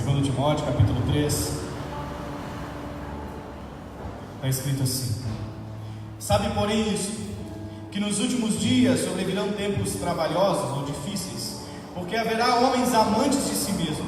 2 Timóteo, capítulo 3, está escrito assim: sabe, porém, isso, que nos últimos dias sobrevirão tempos trabalhosos ou difíceis, porque haverá homens amantes de si mesmo,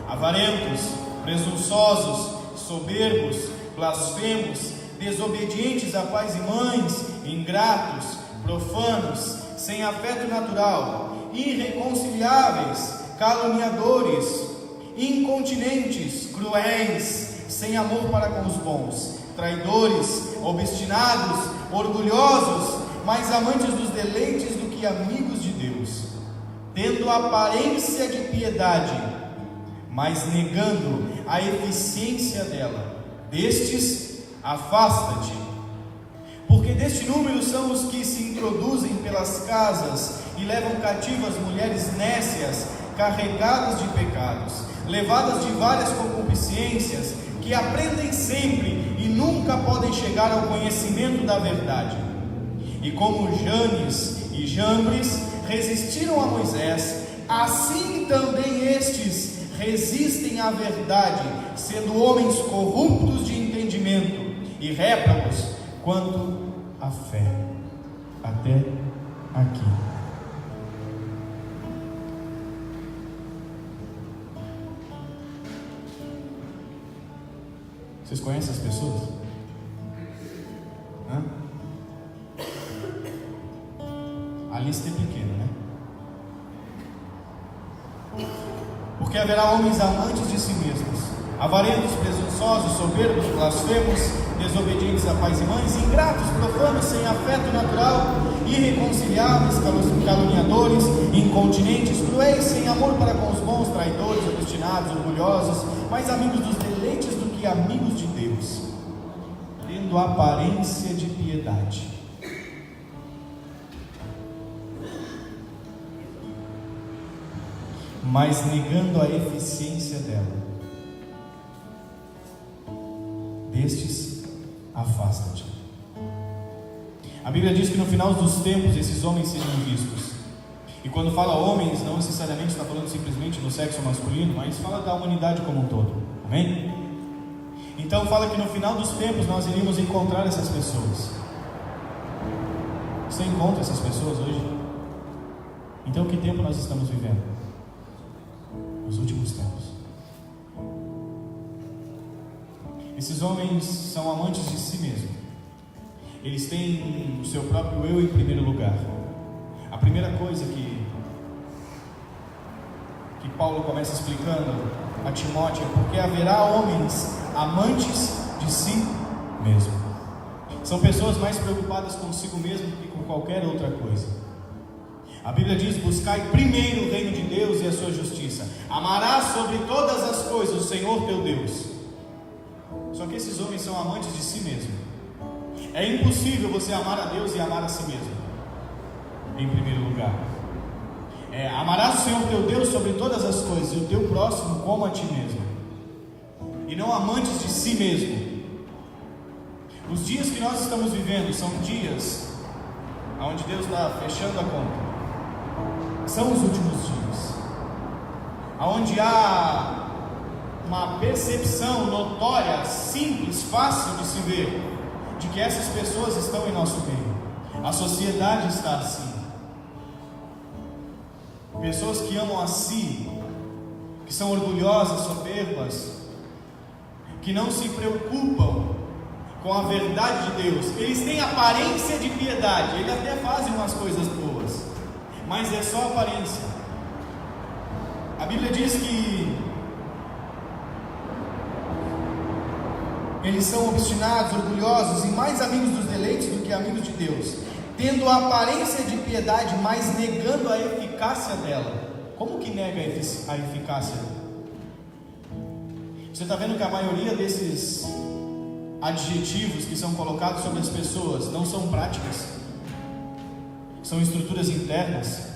avarentos, presunçosos, soberbos, blasfemos, desobedientes a pais e mães, ingratos, profanos, sem afeto natural, irreconciliáveis, caluniadores, incontinentes, cruéis, sem amor para com os bons, traidores, obstinados, orgulhosos, mais amantes dos deleites do que amigos de Deus, tendo aparência de piedade, mas negando a eficiência dela. Destes, afasta-te, porque deste número são os que se introduzem pelas casas e levam cativas mulheres nécias, carregadas de pecados, levadas de várias concupiscências, que aprendem sempre e nunca podem chegar ao conhecimento da verdade. E como Janes e Jambres resistiram a Moisés, assim também estes resistem à verdade, sendo homens corruptos de entendimento e réprobos quanto à fé. Até aqui. Vocês conhecem as pessoas? Hã? A lista é pequena, né? Porque haverá homens amantes de si mesmos, avarentos, presunçosos, soberbos, blasfemos, desobedientes a pais e mães, ingratos, profanos, sem afeto natural, irreconciliáveis, caluniadores, incontinentes, cruéis, sem amor para com os bons, traidores, obstinados, orgulhosos, mais amigos dos deleites do que amigos de Deus, tendo aparência de piedade, mas negando a eficiência dela. Destes, afasta-te. A Bíblia diz que no final dos tempos esses homens serão vistos. E quando fala homens, não necessariamente está falando simplesmente do sexo masculino, mas fala da humanidade como um todo. Amém? Então fala que no final dos tempos nós iríamos encontrar essas pessoas. Você encontra essas pessoas hoje? Então que tempo nós estamos vivendo? Os últimos tempos. Esses homens são amantes de si mesmos. Eles têm o seu próprio eu em primeiro lugar. A primeira coisa que Paulo começa explicando a Timóteo é porque haverá homens amantes de si mesmo. São pessoas mais preocupadas consigo mesmo do que com qualquer outra coisa. A Bíblia diz: buscai primeiro o reino de Deus e a sua justiça. Amarás sobre todas as coisas o Senhor teu Deus. Só que esses homens são amantes de si mesmo. É impossível você amar a Deus e amar a si mesmo em primeiro lugar. Amarás o Senhor teu Deus sobre todas as coisas, e o teu próximo como a ti mesmo. E não amantes de si mesmo. Os dias que nós estamos vivendo são dias onde Deus está fechando a conta. São os últimos dias, onde há uma percepção notória, simples, fácil de se ver, de que essas pessoas estão em nosso meio. A sociedade está assim. Pessoas que amam a si, que são orgulhosas, soberbas, que não se preocupam com a verdade de Deus. Eles têm aparência de piedade, eles até fazem umas coisas boas, mas é só aparência. A Bíblia diz que eles são obstinados, orgulhosos e mais amigos dos deleites do que amigos de Deus, tendo a aparência de piedade, mas negando a eficácia dela. Como que nega a eficácia? Você está vendo que a maioria desses adjetivos que são colocados sobre as pessoas não são práticas, são estruturas internas.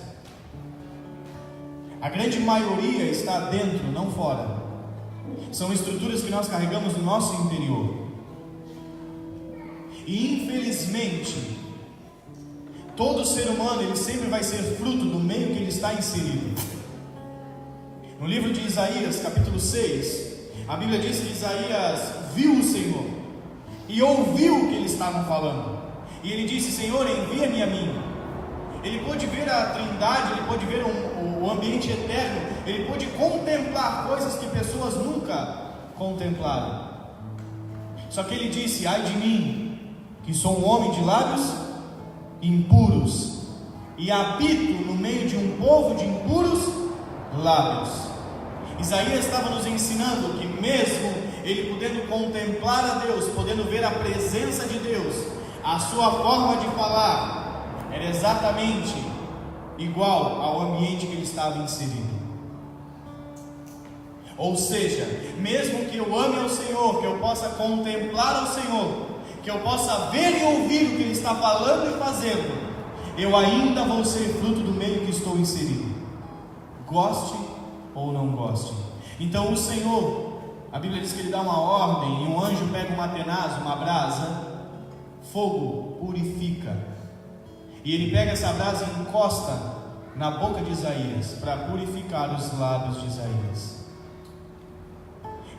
A grande maioria está dentro, não fora. São estruturas que nós carregamos no nosso interior. E infelizmente, todo ser humano, ele sempre vai ser fruto do meio que ele está inserido. No livro de Isaías, capítulo 6, a Bíblia diz que Isaías viu o Senhor e ouviu o que eles estavam falando. E ele disse: Senhor, envia-me a mim. Ele pôde ver a Trindade, ele pôde ver o ambiente eterno, ele pôde contemplar coisas que pessoas nunca contemplaram. Só que ele disse: ai de mim, que sou um homem de lábios impuros e habito no meio de um povo de impuros lábios. Isaías estava nos ensinando que mesmo ele podendo contemplar a Deus, podendo ver a presença de Deus, a sua forma de falar era exatamente igual ao ambiente que ele estava inserido. Ou seja, mesmo que eu ame ao Senhor, que eu possa contemplar ao Senhor, que eu possa ver e ouvir o que Ele está falando e fazendo, eu ainda vou ser fruto do meio que estou inserido, goste ou não goste. Então o Senhor, a Bíblia diz que Ele dá uma ordem, e um anjo pega uma tenaz, uma brasa, fogo purifica, e ele pega essa brasa e encosta na boca de Isaías, para purificar os lábios de Isaías.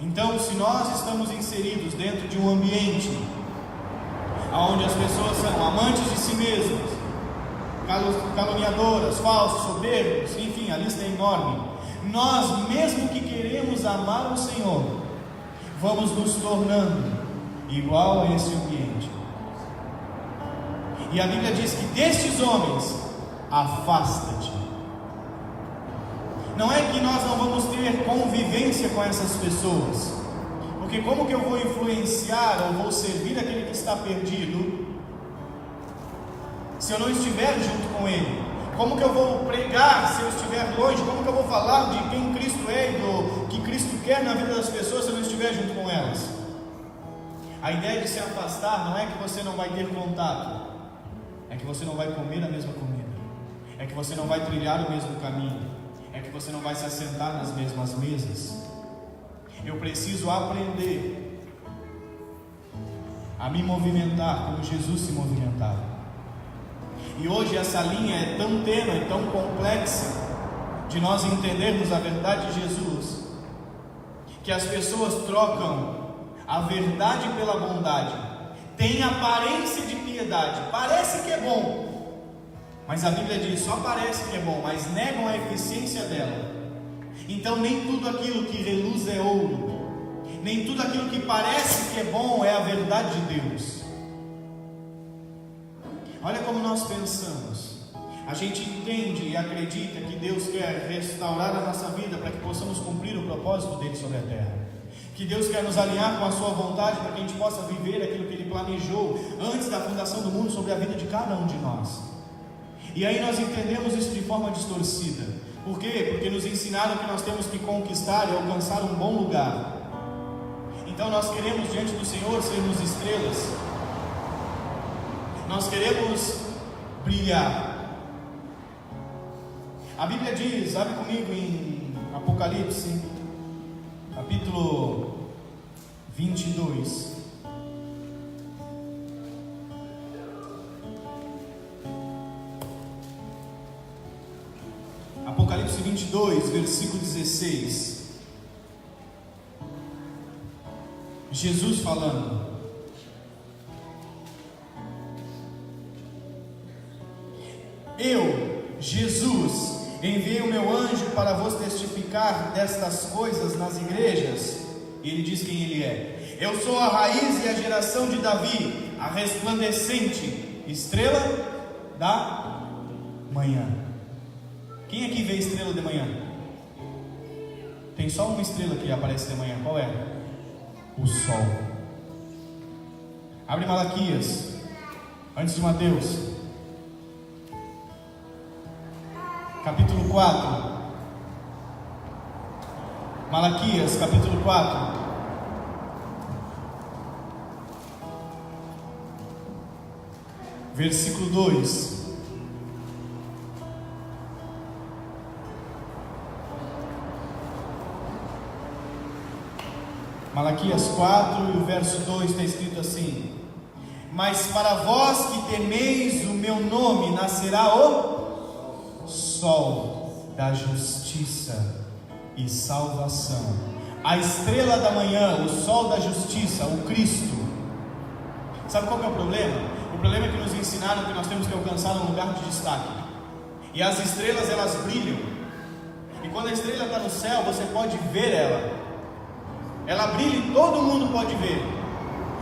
Então, se nós estamos inseridos dentro de um ambiente onde as pessoas são amantes de si mesmas, caluniadoras, falsos, soberbos, enfim, a lista é enorme, nós, mesmo que queremos amar o Senhor, vamos nos tornando igual a esse ambiente. E a Bíblia diz que destes homens, afasta-te. Não é que nós não vamos ter convivência com essas pessoas, porque como que eu vou influenciar ou vou servir aquele que está perdido se eu não estiver junto com ele? Como que eu vou pregar se eu estiver longe? Como que eu vou falar de quem Cristo é e do que Cristo quer na vida das pessoas se eu não estiver junto com elas? A ideia de se afastar não é que você não vai ter contato, é que você não vai comer a mesma comida, é que você não vai trilhar o mesmo caminho, é que você não vai se assentar nas mesmas mesas. Eu preciso aprender a me movimentar como Jesus se movimentava. E hoje essa linha é tão tênue, tão complexa, de nós entendermos a verdade de Jesus, que as pessoas trocam a verdade pela bondade, tem aparência de piedade, parece que é bom, mas a Bíblia diz, só parece que é bom, mas negam a eficiência dela. Então nem tudo aquilo que reluz é ouro, nem tudo aquilo que parece que é bom é a verdade de Deus. Olha como nós pensamos. A gente entende e acredita que Deus quer restaurar a nossa vida para que possamos cumprir o propósito dele sobre a terra, que Deus quer nos alinhar com a sua vontade para que a gente possa viver aquilo que ele planejou antes da fundação do mundo sobre a vida de cada um de nós. E aí nós entendemos isso de forma distorcida. Por quê? Porque nos ensinaram que nós temos que conquistar e alcançar um bom lugar. Então nós queremos diante do Senhor sermos estrelas, nós queremos brilhar. A Bíblia diz, abre comigo em Apocalipse, capítulo 22. Apocalipse 22, versículo 16. Jesus falando: eu, Jesus, enviei o meu anjo para vos testificar destas coisas nas igrejas. E ele diz quem ele é. Eu sou a raiz e a geração de Davi, a resplandecente estrela da manhã. Quem aqui vê estrela de manhã? Tem só uma estrela que aparece de manhã, qual é? O sol. Abre Malaquias, antes de Mateus, capítulo 4. Malaquias, capítulo 4. Versículo 2. Malaquias 4 e o verso 2 está escrito assim: mas para vós que temeis o meu nome, nascerá o sol da justiça e salvação. A estrela da manhã, o sol da justiça, o Cristo. Sabe qual que é o problema? O problema é que nos ensinaram que nós temos que alcançar um lugar de destaque. E as estrelas, elas brilham. E quando a estrela está no céu, você pode ver ela. Ela brilha e todo mundo pode ver.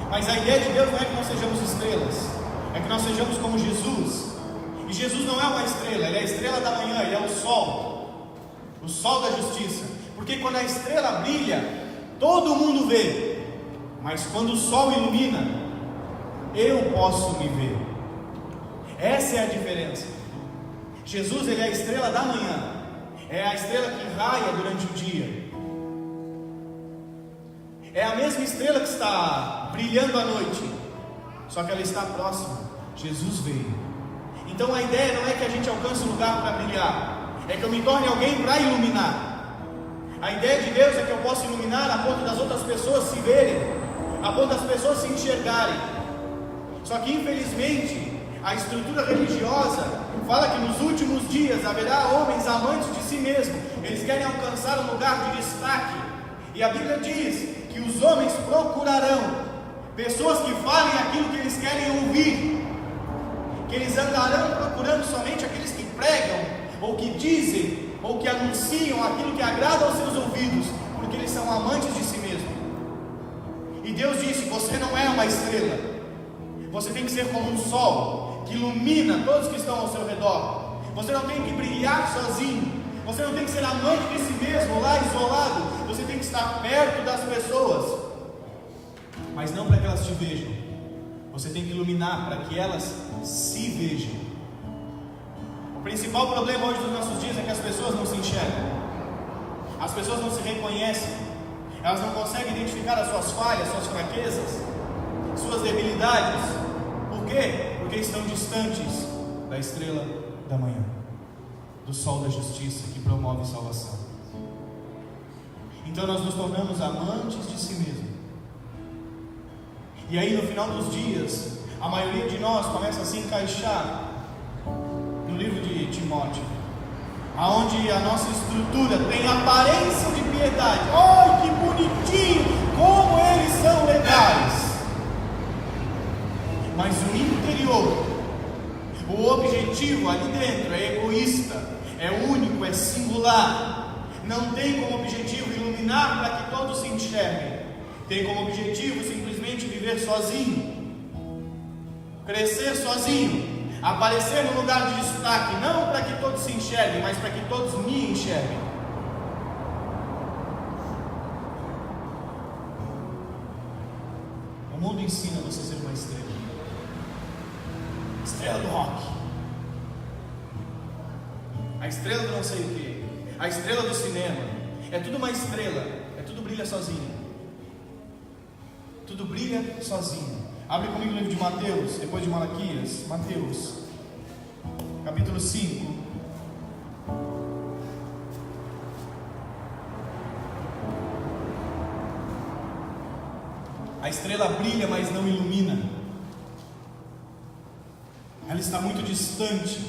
Mas a ideia de Deus não é que nós sejamos estrelas, é que nós sejamos como Jesus. E Jesus não é uma estrela, Ele é a estrela da manhã, Ele é o sol da justiça. Porque quando a estrela brilha, todo mundo vê. Mas quando o sol ilumina, eu posso me ver. Essa é a diferença. Jesus, Ele é a estrela da manhã, é a estrela que raia durante o dia. É a mesma estrela que está brilhando à noite, só que ela está próxima. Jesus veio. Então a ideia não é que a gente alcance um lugar para brilhar, é que eu me torne alguém para iluminar. A ideia de Deus é que eu possa iluminar a ponto das outras pessoas se verem, a ponto das pessoas se enxergarem. Só que infelizmente a estrutura religiosa fala que nos últimos dias haverá homens amantes de si mesmos. Eles querem alcançar um lugar de destaque. E a Bíblia diz que os homens procurarão pessoas que falem aquilo que eles querem ouvir, que eles andarão procurando somente aqueles que pregam, ou que dizem, ou que anunciam aquilo que agrada aos seus ouvidos, porque eles são amantes de si mesmos. E Deus disse: você não é uma estrela, você tem que ser como um sol, que ilumina todos que estão ao seu redor. Você não tem que brilhar sozinho, você não tem que ser amante de si mesmo, lá isolado. Você tem que estar perto das pessoas, mas não para que elas te vejam. Você tem que iluminar para que elas se vejam. O principal problema hoje dos nossos dias é que as pessoas não se enxergam, as pessoas não se reconhecem, elas não conseguem identificar as suas falhas, suas fraquezas, suas debilidades. Por quê? Porque estão distantes da estrela da manhã, do sol da justiça que promove salvação. Então nós nos tornamos amantes de si mesmo. E aí no final dos dias, a maioria de nós começa a se encaixar no livro de Timóteo, aonde a nossa estrutura tem aparência de piedade. Oh, que bonitinho, como eles são legais. Mas o interior, o objetivo ali dentro é egoísta, é único, é singular. Não tem como objetivo iluminar para que todos se enxerguem. Tem como objetivo simplesmente viver sozinho, crescer sozinho, aparecer no lugar de destaque, não para que todos se enxerguem, mas para que todos me enxerguem. O mundo ensina você a ser uma estrela, estrela do rock, a estrela do não sei o que, a estrela do cinema. É tudo uma estrela, é tudo brilha sozinho. Tudo brilha sozinho. Abre comigo o livro de Mateus, depois de Malaquias. Mateus, capítulo 5. A estrela brilha, mas não ilumina. Ela está muito distante.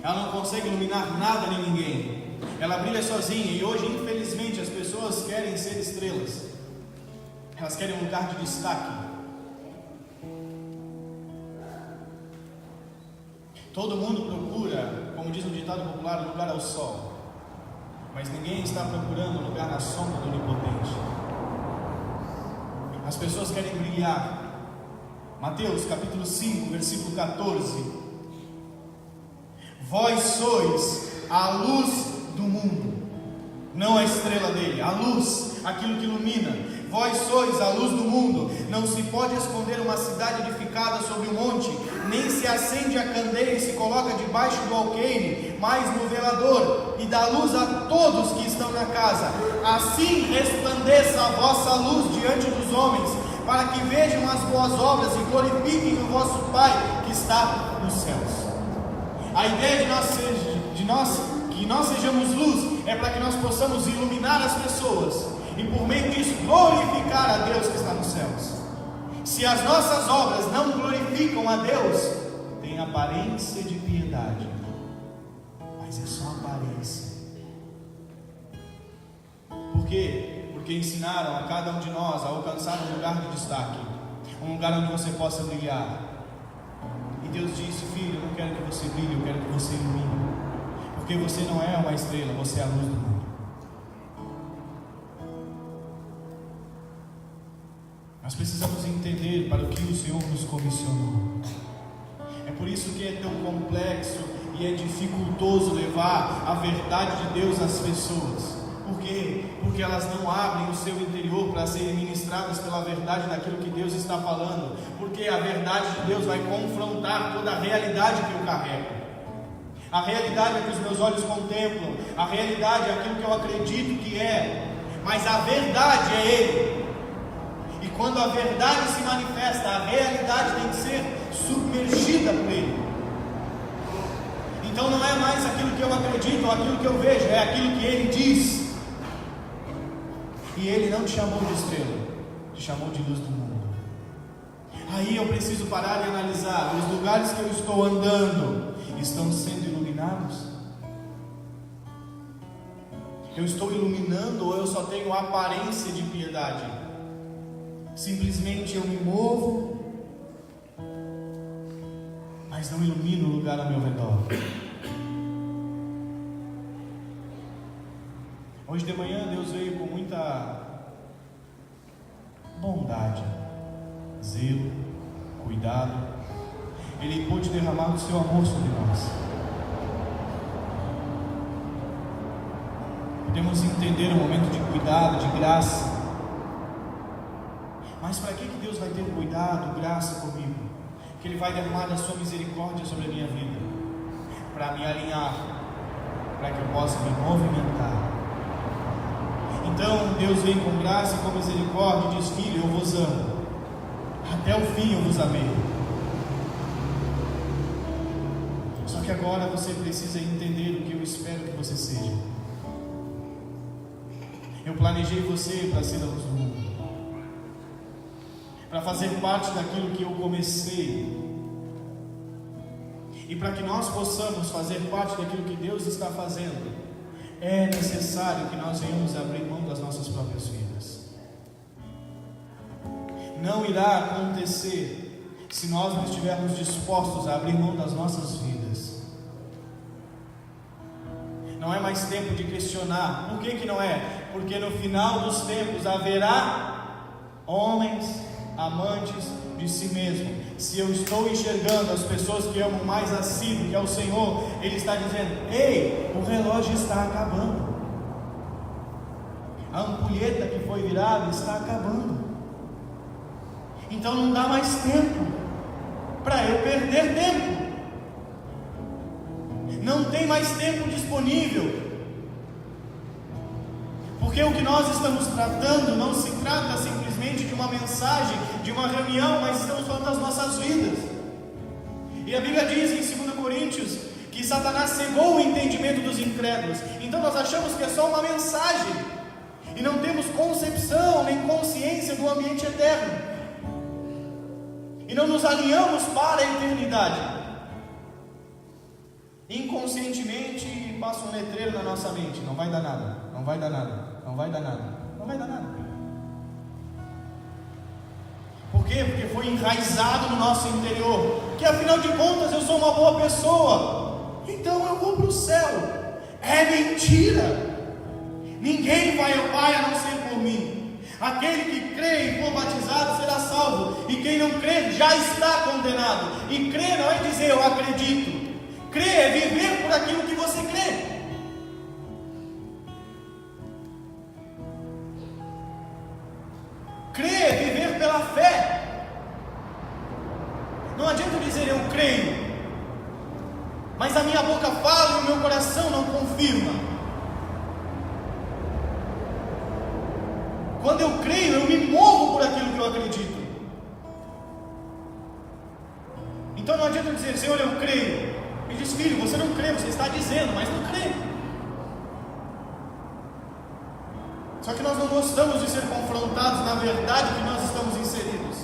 Ela não consegue iluminar nada nem ninguém. Ela brilha sozinha. E hoje, infelizmente, as pessoas querem ser estrelas. Elas querem um lugar de destaque. Todo mundo procura, como diz um ditado popular, lugar ao sol. Mas ninguém está procurando um lugar na sombra do Onipotente. As pessoas querem brilhar. Mateus capítulo 5, versículo 14. Vós sois a luz do mundo, não a estrela dele, a luz, aquilo que ilumina. Vós sois a luz do mundo. Não se pode esconder uma cidade edificada sobre um monte, nem se acende a candeia e se coloca debaixo do alqueire, mas no velador, e dá luz a todos que estão na casa. Assim resplandeça a vossa luz diante dos homens, para que vejam as boas obras e glorifiquem o vosso Pai que está nos céus. A ideia que nós sejamos luz é para que nós possamos iluminar as pessoas e por meio disso glorificar a Deus que está nos céus. Se as nossas obras não glorificam a Deus, tem aparência de piedade, mas é só aparência. Por quê? Porque ensinaram a cada um de nós a alcançar um lugar de destaque, um lugar onde você possa brilhar. E Deus disse: filho, eu não quero que você brilhe, eu quero que você ilumine. Porque você não é uma estrela, você é a luz do mundo. Nós precisamos entender para o que o Senhor nos comissionou. É por isso que é tão complexo e é dificultoso levar a verdade de Deus às pessoas. Por quê? Porque elas não abrem o seu interior para serem ministradas pela verdade daquilo que Deus está falando. Porque a verdade de Deus vai confrontar toda a realidade que eu carrego. A realidade é que os meus olhos contemplam, a realidade é aquilo que eu acredito que é, mas a verdade é Ele. E quando a verdade se manifesta, a realidade tem que ser submergida por Ele. Então não é mais aquilo que eu acredito ou aquilo que eu vejo, é aquilo que Ele diz. E Ele não te chamou de estrela, te chamou de luz do mundo. Aí eu preciso parar e analisar: os lugares que eu estou andando estão sendo iluminados? Eu estou iluminando ou eu só tenho aparência de piedade? Simplesmente eu me movo, mas não ilumino o lugar ao meu redor. Hoje de manhã Deus veio com muita bondade, zelo, cuidado. Ele pôde derramar o seu amor sobre nós. Podemos entender o momento de cuidado, de graça. Mas para que Deus vai ter cuidado, graça comigo? Que Ele vai derramar a sua misericórdia sobre a minha vida, para me alinhar, para que eu possa me movimentar. Então Deus vem com graça e com misericórdia e diz: filho, eu vos amo, até o fim eu vos amei. Só que agora você precisa entender o que eu espero que você seja. Eu planejei você para ser a luz do mundo, para fazer parte daquilo que eu comecei. E para que nós possamos fazer parte daquilo que Deus está fazendo, é necessário que nós venhamos abrir mão das nossas próprias vidas. Não irá acontecer se nós não estivermos dispostos a abrir mão das nossas vidas. Não é mais tempo de questionar. Por que não é? Porque no final dos tempos haverá homens amantes de si mesmo. Se eu estou enxergando as pessoas que amam mais a si do que ao Senhor, Ele está dizendo: ei, o relógio está acabando, a ampulheta que foi virada está acabando. Então não dá mais tempo para eu perder tempo. Não tem mais tempo disponível. Porque o que nós estamos tratando não se trata simplesmente de uma mensagem, de uma reunião, mas estamos falando das nossas vidas. E a Bíblia diz em 2 Coríntios que Satanás cegou o entendimento dos incrédulos. Então nós achamos que é só uma mensagem e não temos concepção nem consciência do ambiente eterno, e não nos alinhamos para a eternidade. Inconscientemente passa um letreiro na nossa mente: não vai dar nada, não vai dar nada, não vai dar nada, não vai dar nada. Por quê? Porque foi enraizado no nosso interior que afinal de contas eu sou uma boa pessoa, então eu vou para o céu. É mentira. Ninguém vai ao Pai a não ser por mim. Aquele que crê e for batizado será salvo, e quem não crê já está condenado. E crer não é dizer eu acredito. Crer é viver por aquilo que você crê. Crer é viver pela fé. Não adianta dizer eu creio, mas a minha boca fala e o meu coração não confirma. Quando eu creio, eu me movo por aquilo que eu acredito. Então não adianta dizer: Senhor, eu creio. Ele diz: filho, você não crê, você está dizendo, mas não crê. Só que nós não gostamos de ser confrontados na verdade que nós estamos inseridos.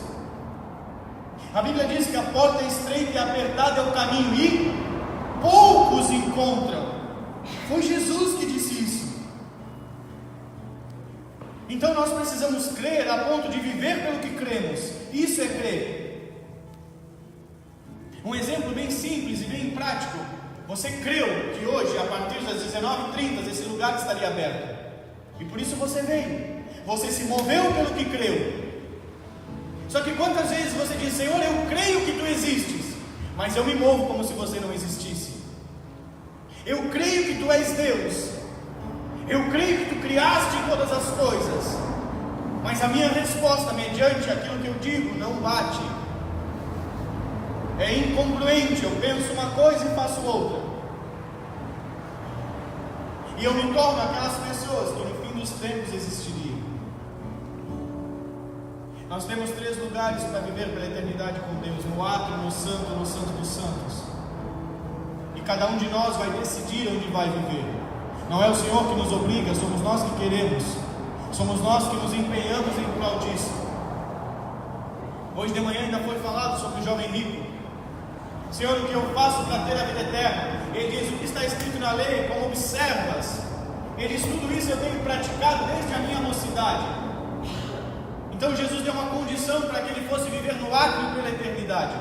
A Bíblia diz que a porta é estreita e apertada é o caminho, e poucos encontram. Foi Jesus que disse isso. Então nós precisamos crer a ponto de viver pelo que cremos. Isso é crer. Um exemplo bem simples e bem prático. Você creu que hoje, a partir das 19h30, esse lugar estaria aberto. E por isso você veio. Você se moveu pelo que creu. Só que quantas vezes você diz: Senhor, eu creio que Tu existes, mas eu me movo como se você não existisse. Eu creio que Tu és Deus. Eu creio que Tu criaste todas as coisas, mas a minha resposta mediante aquilo que eu digo não bate. É incongruente. Eu penso uma coisa e faço outra. E eu me torno aquelas pessoas que no fim dos tempos existiriam. Nós temos 3 lugares para viver pela eternidade com Deus: no átrio, no santo dos santos. E cada um de nós vai decidir onde vai viver. Não é o Senhor que nos obriga, somos nós que queremos. Somos nós que nos empenhamos em prol disso. Hoje de manhã ainda foi falado sobre o jovem rico. Senhor, o que eu faço para ter a vida eterna? Ele diz: o que está escrito na lei, como observas? Ele diz: tudo isso eu tenho praticado desde a minha mocidade. Então Jesus deu uma condição para que ele fosse viver no átrio pela eternidade.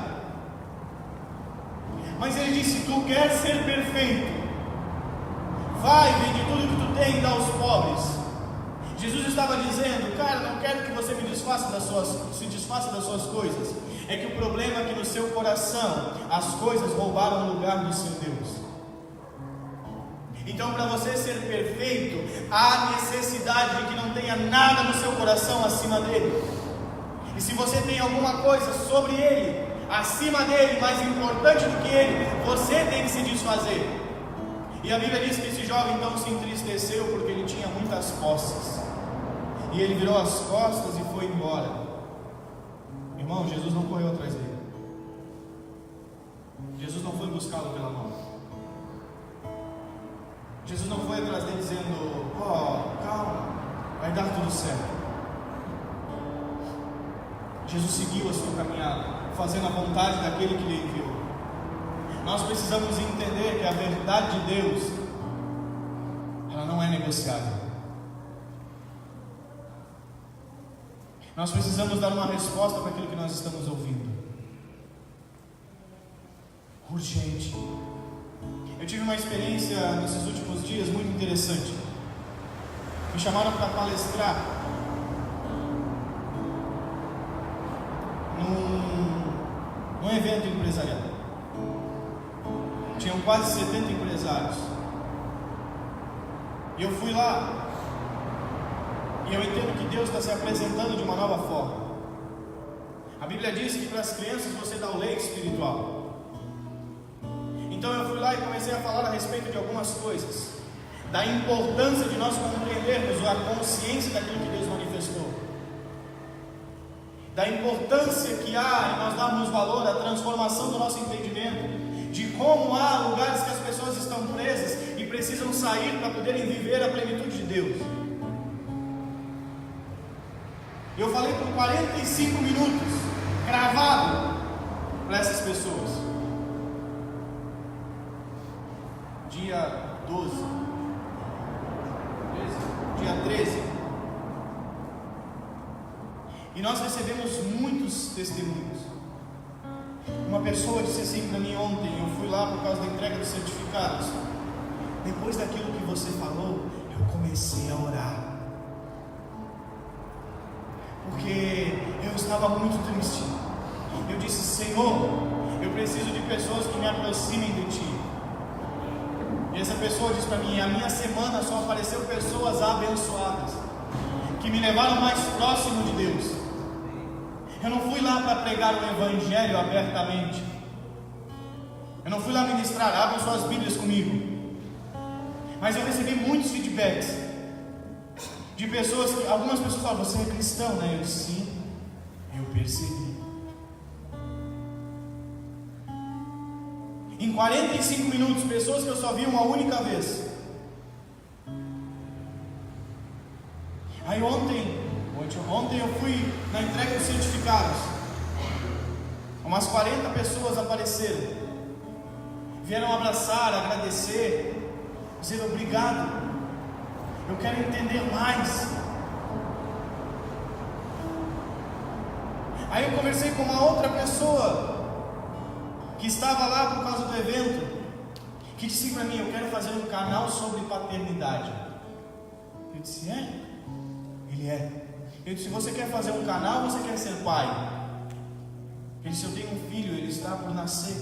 Mas ele disse: tu queres ser perfeito, vai, vende tudo que tu tem e dá aos pobres. Jesus estava dizendo: cara, não quero que você se desfaça das suas coisas. É que o problema é que no seu coração as coisas roubaram o lugar do seu Deus. Então, para você ser perfeito, há necessidade de que não tenha nada no seu coração acima dele. E se você tem alguma coisa sobre ele, acima dele, mais importante do que ele, você tem que se desfazer. E a Bíblia diz que esse jovem então se entristeceu porque ele tinha muitas posses. E ele virou as costas e foi embora. Irmão, Jesus não correu atrás dele. Jesus não foi buscá-lo pela mão. Jesus não foi atrás dele dizendo: calma, vai dar tudo certo. Jesus seguiu a sua caminhada, fazendo a vontade daquele que lhe enviou. Nós precisamos entender que a verdade de Deus, ela não é negociável. Nós precisamos dar uma resposta para aquilo que nós estamos ouvindo. Urgente. Eu tive uma experiência nesses últimos dias muito interessante. Me chamaram para palestrar num evento empresarial. Tinham quase 70 empresários. E eu fui lá. E eu entendo que Deus está se apresentando de uma nova forma. A Bíblia diz que para as crianças você dá o leite espiritual. Então eu fui lá e comecei a falar a respeito de algumas coisas, da importância de nós compreendermos a consciência daquilo que Deus manifestou, da importância que há em nós darmos valor à transformação do nosso entendimento, de como há lugares que as pessoas estão presas e precisam sair para poderem viver a plenitude de Deus. Eu falei por 45 minutos, gravado, para essas pessoas. Dia 12, dia 13. E nós recebemos muitos testemunhos. Uma pessoa disse assim para mim ontem, eu fui lá por causa da entrega dos certificados. Depois daquilo que você falou, eu comecei a orar. Porque eu estava muito triste. Eu disse: Senhor, eu preciso de pessoas que me aproximem de Ti. E essa pessoa disse para mim: a minha semana só apareceu pessoas abençoadas, que me levaram mais próximo de Deus. Eu não fui lá para pregar o Evangelho abertamente. Eu não fui lá ministrar, abram suas Bíblias comigo. Mas eu recebi muitos feedbacks de pessoas que, algumas pessoas falam: você é cristão, né? Eu disse: sim, eu percebi. Em 45 minutos, pessoas que eu só vi uma única vez. Aí ontem eu fui na entrega dos certificados. Umas 40 pessoas apareceram. Vieram abraçar, agradecer, dizer obrigado. Eu quero entender mais. Aí eu conversei com uma outra pessoa que estava lá por causa do evento, que disse para mim: eu quero fazer um canal sobre paternidade. Eu disse: é? Ele é. Eu disse: você quer fazer um canal ou você quer ser pai? Ele disse: eu tenho um filho, ele está por nascer.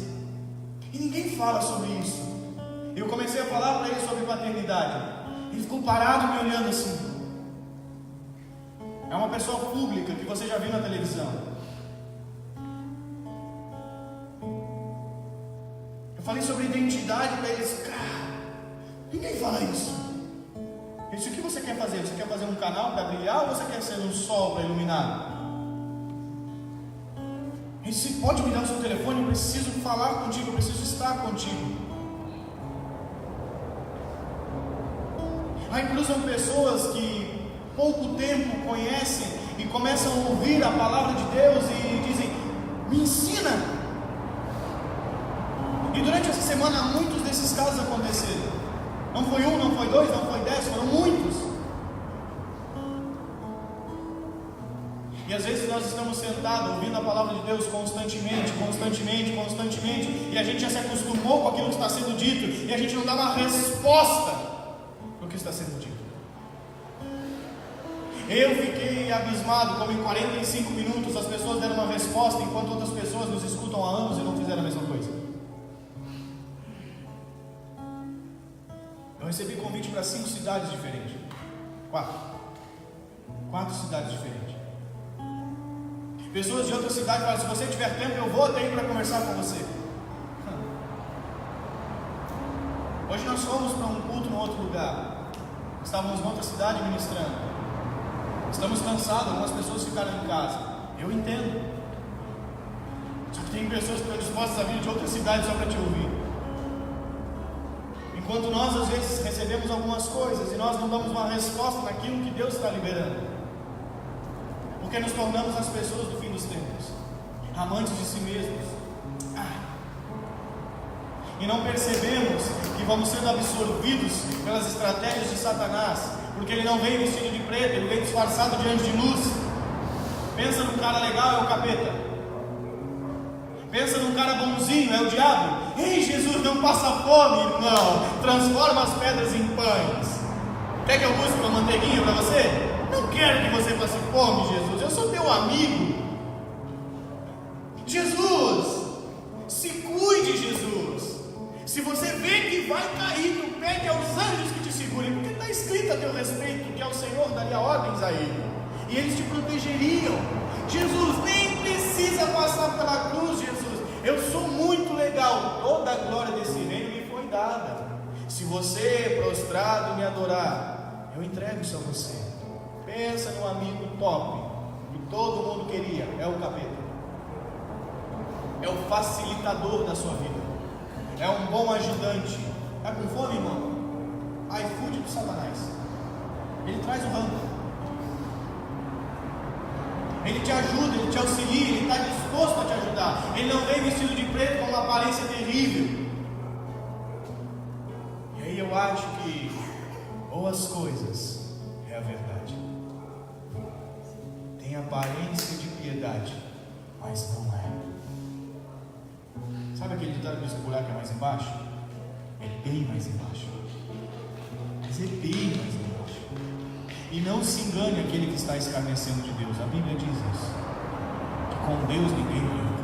E ninguém fala sobre isso. Eu comecei a falar para ele sobre paternidade. Ele ficou parado me olhando assim. É uma pessoa pública que você já viu na televisão. Eu falei sobre identidade para eles. Cara, ninguém fala isso. Eu disse: o que você quer fazer? Você quer fazer um canal para brilhar ou você quer ser um sol para iluminar? Ele disse: pode me dar o seu telefone, eu preciso falar contigo, eu preciso estar contigo. Aí cruzam pessoas que pouco tempo conhecem e começam a ouvir a palavra de Deus e dizem: me ensina. E durante essa semana muitos desses casos aconteceram. Não foi um, não foi dois, não foi 10, foram muitos. E às vezes nós estamos sentados ouvindo a palavra de Deus constantemente, e a gente já se acostumou com aquilo que está sendo dito, e a gente não dá uma resposta para o que está sendo dito. Eu fiquei abismado como em 45 minutos as pessoas deram uma resposta, enquanto outras pessoas nos escutam há anos e não fizeram a mesma coisa. Eu recebi convite para 5 cidades diferentes. 4 cidades diferentes. Pessoas de outras cidades falam: se você tiver tempo, eu vou até ir para conversar com você. Hoje nós fomos para um culto em outro lugar. Estávamos em outra cidade ministrando. Estamos cansados, algumas pessoas ficaram em casa. Eu entendo. Só que tem pessoas que estão dispostas a vir de outra cidade só para te ouvir. Enquanto nós às vezes recebemos algumas coisas e nós não damos uma resposta naquilo que Deus está liberando, porque nos tornamos as pessoas do fim dos tempos, amantes de si mesmos, e não percebemos que vamos sendo absorvidos pelas estratégias de Satanás, porque ele não vem vestido de preto, ele vem disfarçado de anjo de luz. Pensa num cara legal, é o capeta. Pensa num cara bonzinho, é o diabo. Ei, Jesus, não passa fome, irmão, transforma as pedras em pães. Quer que eu busque uma manteiguinha para você? Não quero que você passe fome, Jesus, eu sou teu amigo. Jesus, se cuide, Jesus. Se você vê que vai cair, não pede aos anjos que te segurem, porque está escrito a teu respeito que ao Senhor daria ordens a ele, e eles te protegeriam. Jesus, nem precisa passar pela cruz, Jesus. Eu sou muito legal, toda a glória desse reino me foi dada. Se você prostrado me adorar, eu entrego isso a você. Pensa num amigo top, que todo mundo queria, é o capeta. É o facilitador da sua vida. É um bom ajudante. Está com fome, irmão? iFood do Satanás. Ele traz o rango. Ele te ajuda, ele te auxilia, ele está disposto a te ajudar. Ele não vem vestido de preto com uma aparência terrível. E aí eu acho que ou as coisas é a verdade. Tem aparência de piedade, mas não é. Sabe aquele ditado que diz que o buraco é mais embaixo? É bem mais embaixo. Mas é bem mais embaixo. E não se engane aquele que está escarnecendo de Deus. A Bíblia diz isso, que com Deus ninguém erra.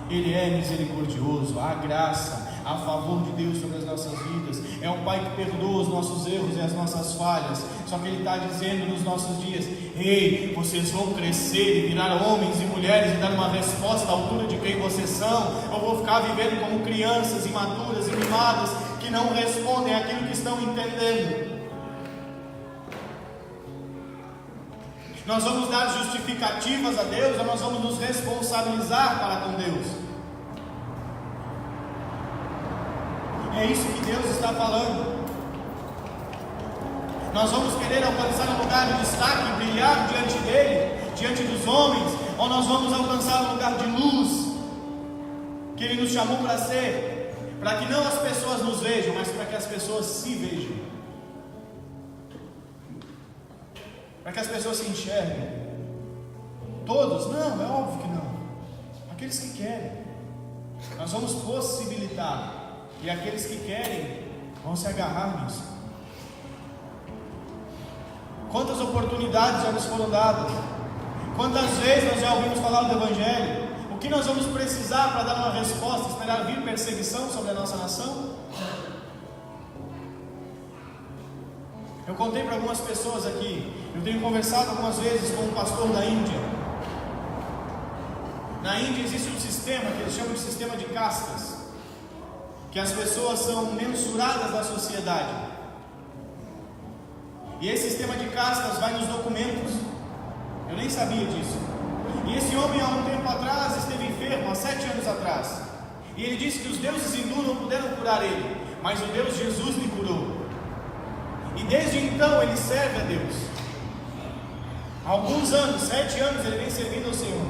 Ele é misericordioso, há graça, há favor de Deus sobre as nossas vidas. É um Pai que perdoa os nossos erros e as nossas falhas. Só que Ele está dizendo nos nossos dias: ei, vocês vão crescer e virar homens e mulheres e dar uma resposta à altura de quem vocês são, ou vou ficar vivendo como crianças imaturas e mimadas que não respondem àquilo que estão entendendo. Nós vamos dar justificativas a Deus ou nós vamos nos responsabilizar para com Deus? É isso que Deus está falando. Nós vamos querer alcançar um lugar de destaque, brilhar diante dEle, diante dos homens, ou nós vamos alcançar um lugar de luz que Ele nos chamou para ser, para que não as pessoas nos vejam, mas para que as pessoas se vejam, para que as pessoas se enxerguem. Todos? Não, é óbvio que não. Aqueles que querem. Nós vamos possibilitar. E aqueles que querem vão se agarrar nisso. Quantas oportunidades já nos foram dadas? Quantas vezes nós já ouvimos falar do Evangelho? O que nós vamos precisar para dar uma resposta? Esperar vir perseguição sobre a nossa nação? Eu contei para algumas pessoas aqui. Eu tenho conversado algumas vezes com um pastor da Índia. Na Índia existe um sistema que eles chamam de sistema de castas, que as pessoas são mensuradas da sociedade. E esse sistema de castas vai nos documentos. Eu nem sabia disso. E esse homem há um tempo atrás esteve enfermo, há 7 anos atrás. E ele disse que os deuses hindus não puderam curar ele, mas o Deus Jesus lhe curou. E desde então ele serve a Deus. Há alguns anos, 7 anos, ele vem servindo ao Senhor.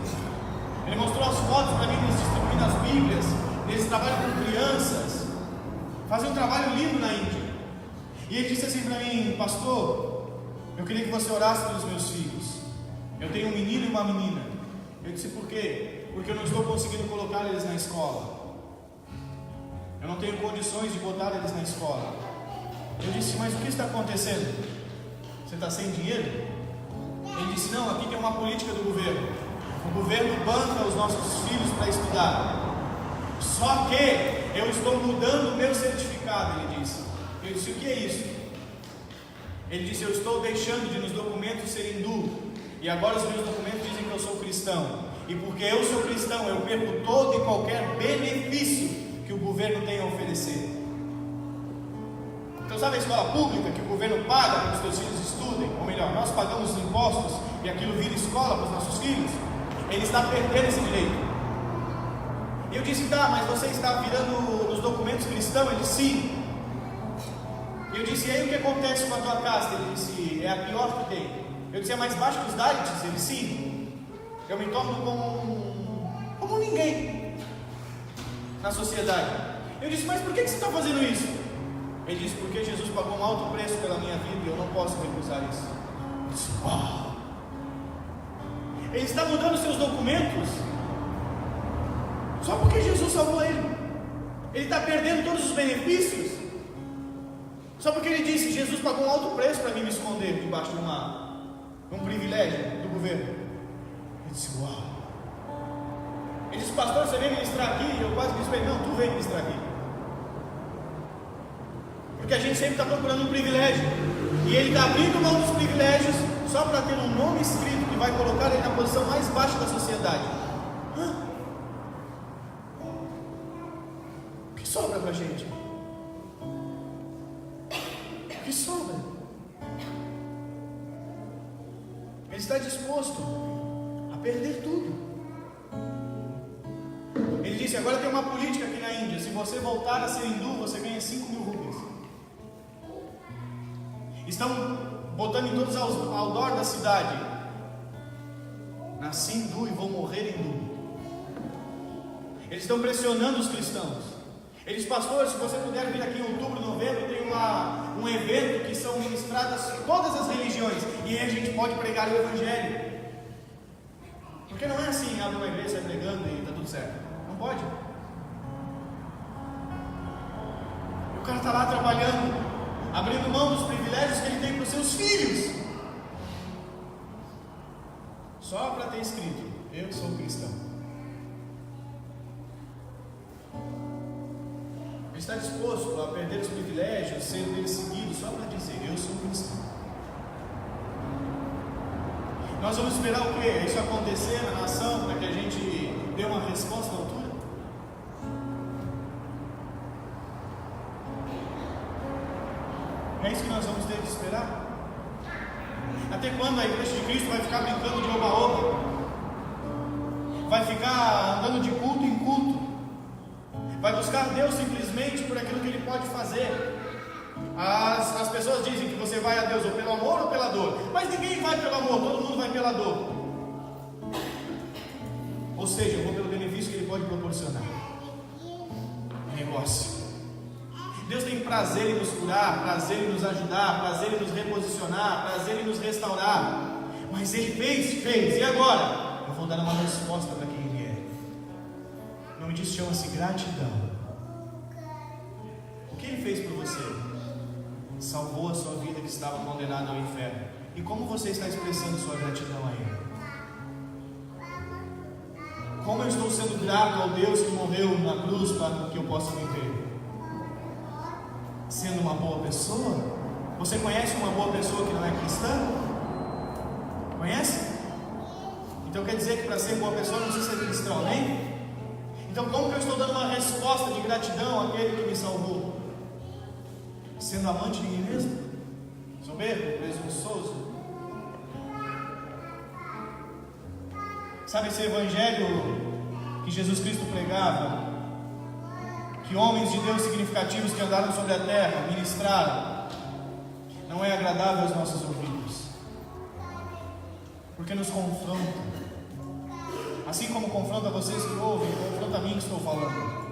Ele mostrou as fotos para mim, eles distribuindo as Bíblias. Eles trabalham com crianças, fazem um trabalho lindo na Índia. E ele disse assim para mim: pastor, eu queria que você orasse pelos meus filhos. Eu tenho um menino e uma menina. Eu disse: por quê? Porque eu não estou conseguindo colocar eles na escola. Eu não tenho condições de botar eles na escola. Eu disse: mas o que está acontecendo? Você está sem dinheiro? Ele disse: não, aqui tem uma política do governo. O governo banca os nossos filhos para estudar. Só que eu estou mudando o meu certificado, ele disse. Eu disse: o que é isso? Ele disse: eu estou deixando de nos documentos ser hindu, e agora os meus documentos dizem que eu sou cristão. E porque eu sou cristão, eu perco todo e qualquer benefício que o governo tem a oferecer. Então, sabe a escola pública que o governo paga para que os seus filhos estudem? Ou melhor, nós pagamos os impostos e aquilo vira escola para os nossos filhos? Ele está perdendo esse direito. E eu disse: tá, mas você está virando nos documentos cristãos? Ele disse: sim. E eu disse: e aí o que acontece com a tua casta? Ele disse: é a pior que tem. Eu disse: é mais baixo que os Dalits? Ele: sim. Eu me torno como ninguém na sociedade. Eu disse: mas por que você está fazendo isso? Ele disse: porque Jesus pagou um alto preço pela minha vida e eu não posso recusar isso. Eu disse: uau! Ele está mudando seus documentos só porque Jesus salvou ele. Ele está perdendo todos os benefícios só porque ele disse: Jesus pagou um alto preço para mim me esconder debaixo de um privilégio do governo. Ele disse: uau! Ele disse: pastor, você vem ministrar aqui? Eu quase disse para ele: não, tu vem ministrar aqui. Porque a gente sempre está procurando um privilégio, e ele está abrindo mão dos privilégios só para ter um nome escrito que vai colocar ele na posição mais baixa da sociedade. O que sobra para a gente? O que sobra? Ele está disposto a perder tudo. Ele disse: agora tem uma política aqui na Índia, se você voltar a ser hindu, você ganha 5.000 rupias. Estão botando em todos os outdoor da cidade: nasci hindu e vou morrer hindu. Eles estão pressionando os cristãos. Eles: pastor, se você puder vir aqui em outubro, novembro, tem um evento que são ministradas todas as religiões, e aí a gente pode pregar o Evangelho. Porque não é assim: abre uma igreja, sai pregando e está tudo certo. Não pode. O cara está lá trabalhando, abrindo mão dos privilégios que ele tem para os seus filhos, só para ter escrito: eu sou cristão. Ele está disposto a perder os privilégios, ser perseguido, só para dizer: eu sou cristão. Nós vamos esperar o quê? Isso acontecer na nação para que a gente dê uma resposta à altura? É isso que nós vamos ter que esperar? Até quando a igreja de Cristo vai ficar brincando de oba-oba? Vai ficar andando de culto em culto? Vai buscar Deus simplesmente por aquilo que Ele pode fazer? As pessoas dizem que você vai a Deus ou pelo amor ou pela dor, mas ninguém vai pelo amor, todo mundo vai pela dor. Ou seja, eu vou pelo benefício que Ele pode proporcionar. Negócio. Deus tem prazer em nos curar, prazer em nos ajudar, prazer em nos reposicionar, prazer em nos restaurar. Mas Ele fez, e agora? eu vou dar uma resposta para quem Ele é. O nome disso chama-se gratidão. O que Ele fez por você? Salvou a sua vida que estava condenada ao inferno. E como você está expressando sua gratidão a Ele? Como eu estou sendo grato ao Deus que morreu na cruz para que eu possa viver? Sendo uma boa pessoa? Você conhece uma boa pessoa que não é cristã? Conhece? Então quer dizer que para ser boa pessoa não precisa ser cristão, nem? Então como que eu estou dando uma resposta de gratidão àquele que me salvou? Sendo amante de mim mesmo? Soberbo, presunçoso? Sabe esse evangelho que Jesus Cristo pregava? Que homens de Deus significativos que andaram sobre a terra ministraram? Não é agradável aos nossos ouvidos, porque nos confronta. Assim como confronta vocês que ouvem, confronta a mim que estou falando.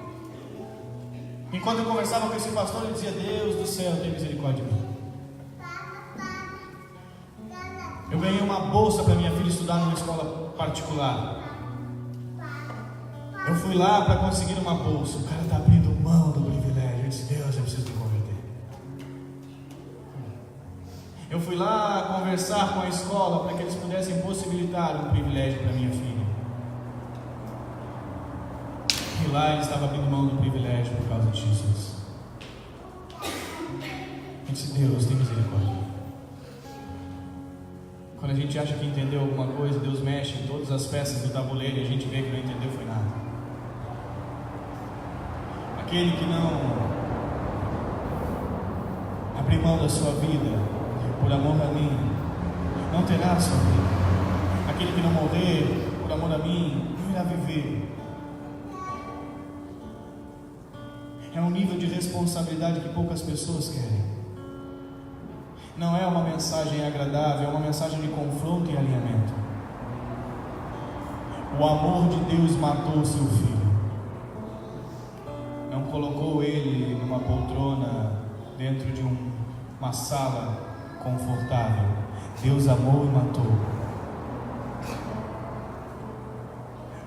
Enquanto eu conversava com esse pastor, ele dizia: Deus do céu, tem misericórdia de mim. Eu ganhei uma bolsa para minha filha estudar numa escola particular. Eu fui lá para conseguir uma bolsa. O cara está abrindo mão do privilégio. Eu disse: Deus, eu preciso me converter. Eu fui lá conversar com a escola para que eles pudessem possibilitar um privilégio para minha filha. E lá ele estava abrindo mão do privilégio por causa de Jesus. Eu disse: Deus, tem misericórdia. Quando a gente acha que entendeu alguma coisa, Deus mexe em todas as peças do tabuleiro e a gente vê que não entendeu foi nada. Aquele que não abrir mão da sua vida por amor a mim, não terá a sua vida. Aquele que não morrer por amor a mim, não irá viver. É um nível de responsabilidade que poucas pessoas querem. Não é uma mensagem agradável, é uma mensagem de confronto e alinhamento. O amor de Deus matou o seu filho. Não colocou ele numa poltrona dentro de uma sala confortável. Deus amou e matou.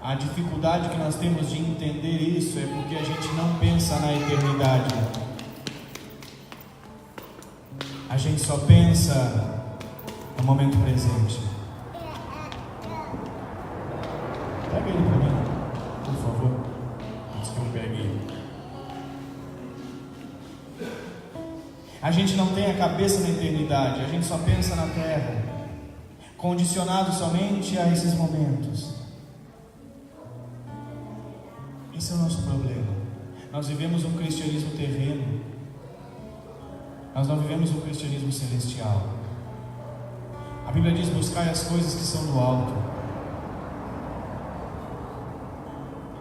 A dificuldade que nós temos de entender isso é porque a gente não pensa na eternidade. A gente só pensa no momento presente. Pega ele para mim, por favor. Antes que eu pegue ele. A gente não tem a cabeça na eternidade. A gente só pensa na terra, condicionado somente a esses momentos. Esse é o nosso problema. Nós vivemos um cristianismo terreno. Nós não vivemos um cristianismo celestial. A Bíblia diz: buscai as coisas que são do alto.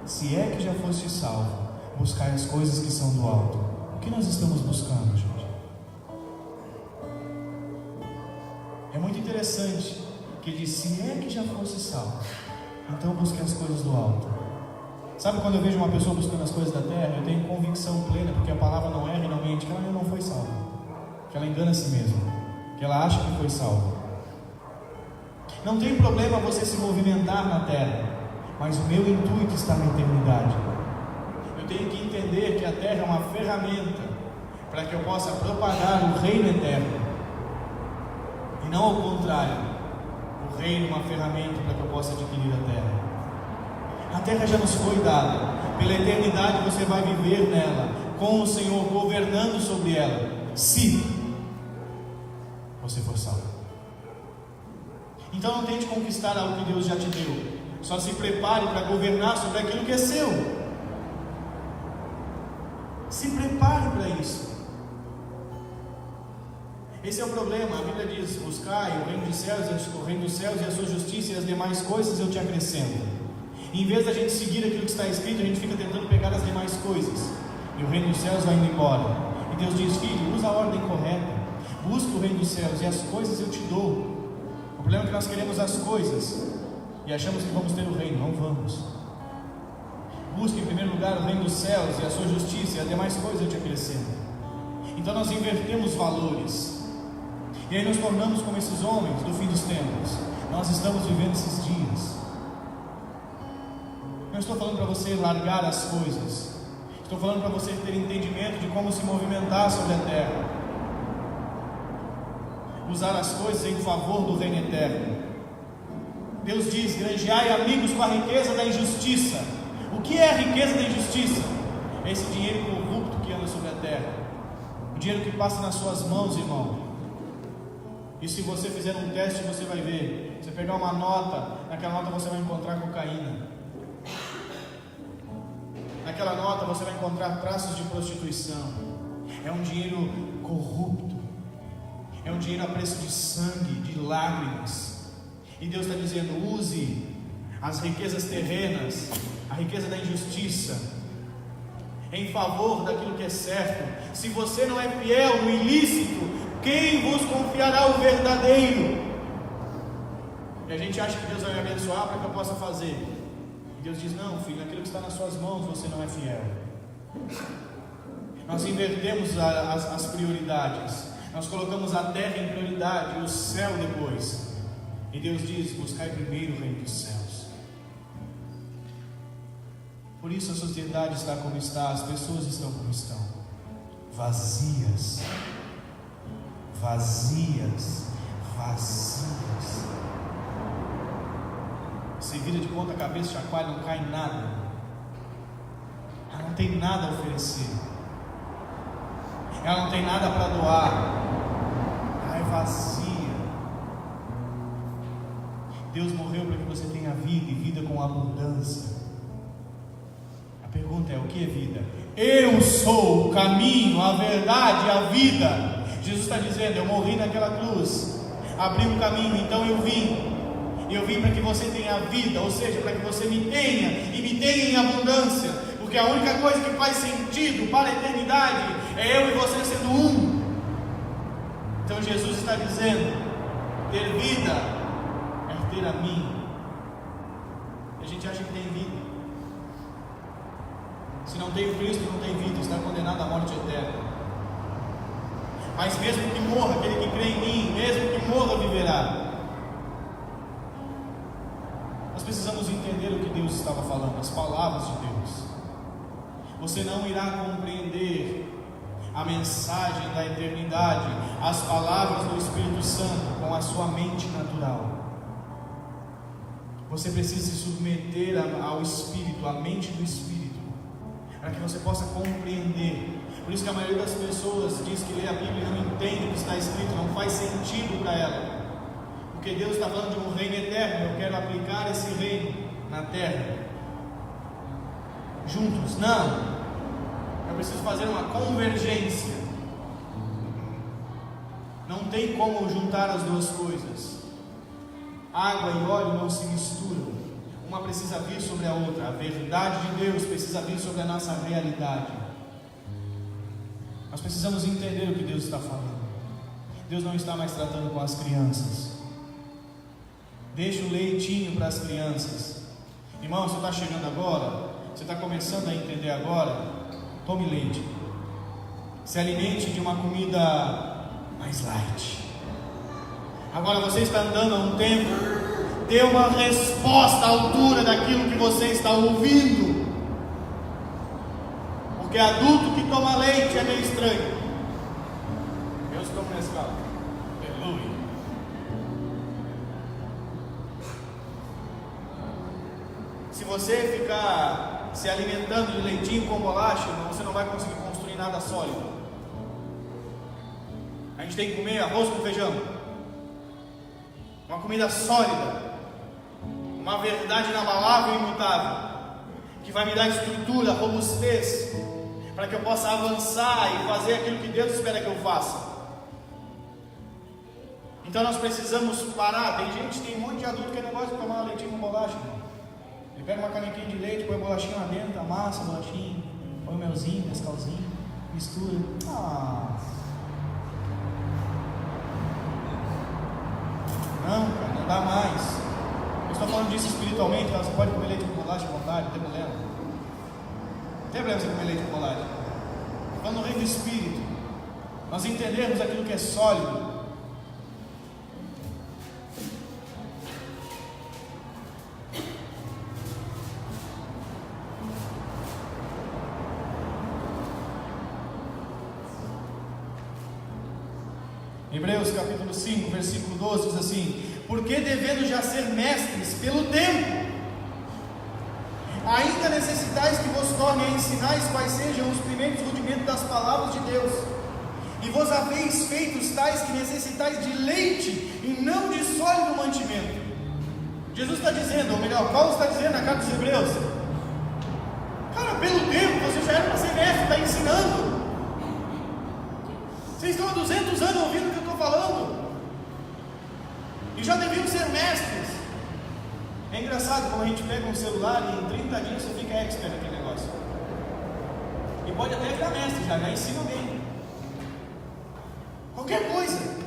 Se é que já foste salvo, buscai as coisas que são do alto. O que nós estamos buscando, gente? É muito interessante que ele diz: se é que já foste salvo, então busque as coisas do alto. Sabe quando eu vejo uma pessoa buscando as coisas da terra, eu tenho convicção plena, porque a palavra não erra e não mente, que ela não foi salva, que ela engana a si mesma, que ela acha que foi salva. Não tem problema você se movimentar na terra, mas o meu intuito está na eternidade. Eu tenho que entender que a terra é uma ferramenta para que eu possa propagar o reino eterno, e não ao contrário, o reino é uma ferramenta para que eu possa adquirir a terra. A terra já nos foi dada, pela eternidade você vai viver nela, com o Senhor governando sobre ela, se você for salvo. Então não tente conquistar algo que Deus já te deu, só se prepare para governar sobre aquilo que é seu. Se prepare para isso. Esse é o problema. A Bíblia diz: buscai o reino dos céus e a sua justiça, e as demais coisas eu te acrescento. E em vez da gente seguir aquilo que está escrito, a gente fica tentando pegar as demais coisas, e o reino dos céus vai indo embora. E Deus diz: filho, usa a ordem correta, busca o reino dos céus e as coisas eu te dou. O problema é que nós queremos as coisas e achamos que vamos ter o reino. Não vamos. Busque em primeiro lugar o reino dos céus e a sua justiça, e as demais coisas eu te acrescento. Então nós invertemos valores, e aí nos tornamos como esses homens do fim dos tempos. Nós estamos vivendo esses dias. Não estou falando para você largar as coisas. Estou falando para você ter entendimento de como se movimentar sobre a terra. Usar as coisas em favor do reino eterno. Deus diz: granjeai amigos com a riqueza da injustiça. O que é a riqueza da injustiça? É esse dinheiro corrupto que anda sobre a terra. O dinheiro que passa nas suas mãos, irmão. E se você fizer um teste, você vai ver. Você pegar uma nota, naquela nota você vai encontrar cocaína. Naquela nota você vai encontrar traços de prostituição. É um dinheiro corrupto. É um dinheiro a preço de sangue, de lágrimas. E Deus está dizendo: use as riquezas terrenas, a riqueza da injustiça, em favor daquilo que é certo. Se você não é fiel no ilícito, quem vos confiará o verdadeiro? E a gente acha que Deus vai me abençoar para que eu possa fazer. E Deus diz: não, filho, naquilo que está nas suas mãos você não é fiel. Nós invertemos as prioridades. Nós colocamos a terra em prioridade e o céu depois. E Deus diz: buscai primeiro o reino dos céus. Por isso a sociedade está como está, as pessoas estão como estão, vazias, vazias, vazias. Se vira de ponta cabeça, chacoalha, não cai nada. Ela não tem nada a oferecer. Ela não tem nada para doar. Ela é vazia. Deus morreu para que você tenha vida, e vida com abundância. A pergunta é: o que é vida? Eu sou o caminho, a verdade e a vida. Jesus está dizendo: eu morri naquela cruz, abri um caminho, então eu vim. Eu vim para que você tenha vida, ou seja, para que você me tenha, e me tenha em abundância. Porque a única coisa que faz sentido para a eternidade é eu e você sendo um. Então Jesus está dizendo: ter vida é ter a mim. A gente acha que tem vida. Se não tem Cristo, não tem vida, está condenado à morte eterna. Mas mesmo que morra aquele que crê em mim, mesmo que morra, viverá. Nós precisamos entender o que Deus estava falando, as palavras de Deus. Você não irá compreender a mensagem da eternidade, as palavras do Espírito Santo, com a sua mente natural. Você precisa se submeter ao Espírito, à mente do Espírito, para que você possa compreender. Por isso que a maioria das pessoas diz que lê a Bíblia e não entende o que está escrito, não faz sentido para ela. Porque Deus está falando de um reino eterno. Eu quero aplicar esse reino na terra. Juntos, não. Eu preciso fazer uma convergência. Não tem como juntar as duas coisas. Água e óleo não se misturam. Uma precisa vir sobre a outra. A verdade de Deus precisa vir sobre a nossa realidade. Nós precisamos entender o que Deus está falando. Deus não está mais tratando com as crianças. Deixa o leitinho para as crianças. Irmão, você está chegando agora, você está começando a entender agora, tome leite. Se alimente de uma comida mais light. Agora você está andando há um tempo, dê uma resposta à altura daquilo que você está ouvindo. Porque adulto que toma leite é meio estranho. Eu tomo Nescau. Aleluia. Se você ficar se alimentando de leitinho com bolacha, você não vai conseguir construir nada sólido. A gente tem que comer arroz com feijão, uma comida sólida, uma verdade inabalável e imutável, que vai me dar estrutura, robustez, para que eu possa avançar e fazer aquilo que Deus espera que eu faça. Então nós precisamos parar. Tem um monte de adulto que não gosta de tomar leitinho com bolacha. Ele pega uma canequinha de leite, põe a bolachinha lá dentro, amassa a bolachinha, põe o melzinho, Nescauzinho, mistura. Não, cara, não dá mais. Eu estou falando disso espiritualmente. Você pode comer leite com bolacha à vontade, não tem problema. Não tem problema você comer leite com bolacha. Estou falando no reino do Espírito. Nós entendemos aquilo que é sólido. Hebreus capítulo 5, versículo 12 diz assim: porque devendo já ser mestres pelo tempo, ainda necessitais que vos torne a ensinar quais sejam os primeiros rudimentos das palavras de Deus, e vos haveis feitos tais que necessitais de leite e não de sólido mantimento. Jesus está dizendo, ou melhor, Paulo está dizendo na carta dos Hebreus: cara, pelo tempo você já era para ser mestre, está ensinando. Vocês estão há 200 anos ouvindo o que eu estou falando e já deviam ser mestres. É engraçado como a gente pega um celular e em 30 dias você fica expert naquele negócio. E pode até virar mestre, já ensina alguém. Qualquer coisa.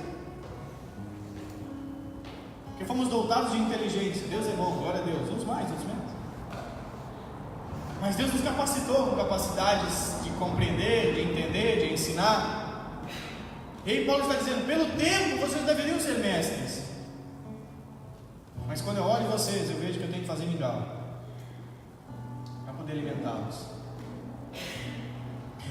Porque fomos dotados de inteligência. Deus é bom, glória a Deus. Uns mais, outros menos. Mas Deus nos capacitou com capacidades de compreender, de entender, de ensinar. E aí Paulo está dizendo: pelo tempo vocês deveriam ser mestres. Mas quando eu olho vocês, eu vejo que eu tenho que fazer mingau para poder alimentá-los.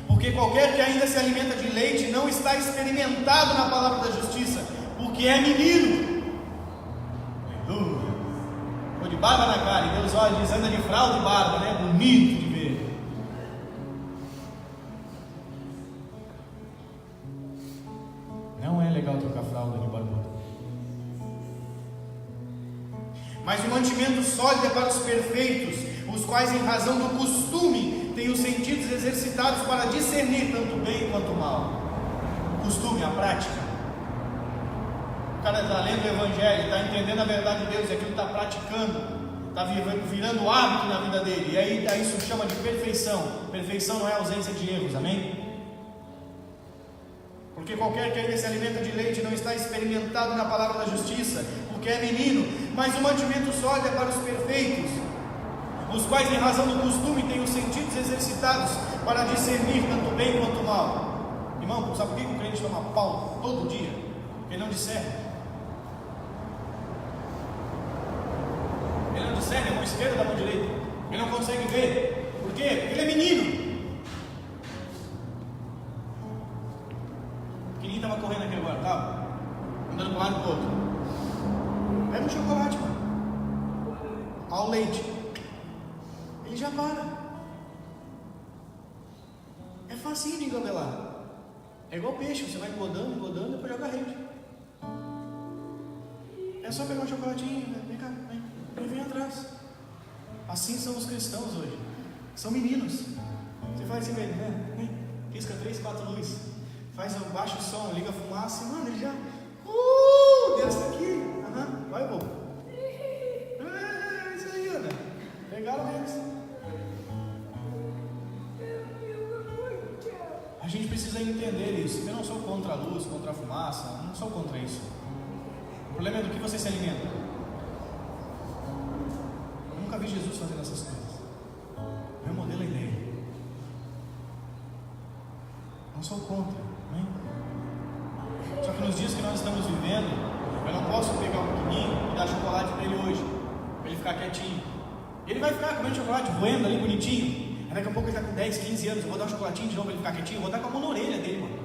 Porque qualquer que ainda se alimenta de leite não está experimentado na palavra da justiça, porque é menino. Aleluia. Ou de barba na cara, e Deus olha e diz: anda de fralda e barba, né? Bonito de ver. Não é legal trocar fralda de barbudo. Mas o mantimento sólido é para os perfeitos, os quais, em razão do costume, têm os sentidos exercitados para discernir tanto bem quanto mal. O costume, a prática. O cara está lendo o Evangelho, está entendendo a verdade de Deus, e aquilo está praticando, está virando hábito na vida dele, e aí isso chama de perfeição. Perfeição não é ausência de erros, amém? Porque qualquer que ainda se alimenta de leite não está experimentado na palavra da justiça, porque é menino. Mas o mantimento sólido é para os perfeitos, os quais, em razão do costume, têm os sentidos exercitados para discernir tanto bem quanto mal. Irmão, sabe por que o crente toma pau todo dia? Porque ele não discerne. Ele não discerne a mão esquerda da mão direita. Ele não consegue ver. Por quê? Porque ele é menino. O pequenininho estava correndo aqui agora, estava andando para um lado e para o outro. Pega um chocolate, mano, ao leite, ele já para. É facinho de engabelar. É igual peixe, você vai engordando, e depois joga a rede. É só pegar um chocolatinho, né? Vem cá, vem atrás. Assim são os cristãos hoje. São meninos. Você faz assim, né? Vem, pisca 3, 4 luzes, faz um baixo som, liga a fumaça, mano, ele já Deus está aqui. Vai, vô. É isso aí, Ana. Legal eles. A gente precisa entender isso. Eu não sou contra a luz, contra a fumaça. Eu não sou contra isso. O problema é do que você se alimenta. Eu nunca vi Jesus fazendo essas coisas. Meu modelo é dele. Não sou contra, né? Só que nos dias que nós estamos vivendo, eu não posso pegar um pequenininho e dar chocolate para ele hoje, para ele ficar quietinho. Ele vai ficar comendo chocolate, roendo ali bonitinho. Aí daqui a pouco ele está com 10, 15 anos. Eu vou dar um chocolatinho de novo para ele ficar quietinho. Eu vou dar com a mão na orelha dele, mano.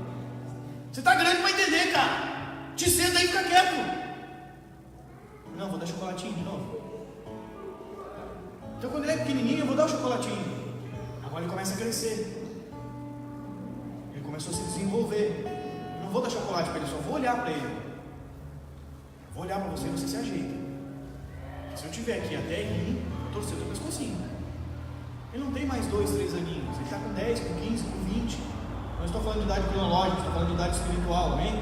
Você está grande para entender, cara. Te senta aí e fica quieto. Não, vou dar chocolatinho de novo. Então quando ele é pequenininho, eu vou dar um chocolatinho. Agora ele começa a crescer. Ele começou a se desenvolver. Eu não vou dar chocolate para ele, só vou olhar para ele. Vou olhar para você e você se ajeita. Se eu tiver aqui até em torcer o teu pescocinho. Ele não tem mais 2, 3 aninhos. Ele está com 10, com 15, com 20. Não estou falando de idade cronológica, estou falando de idade espiritual, amém?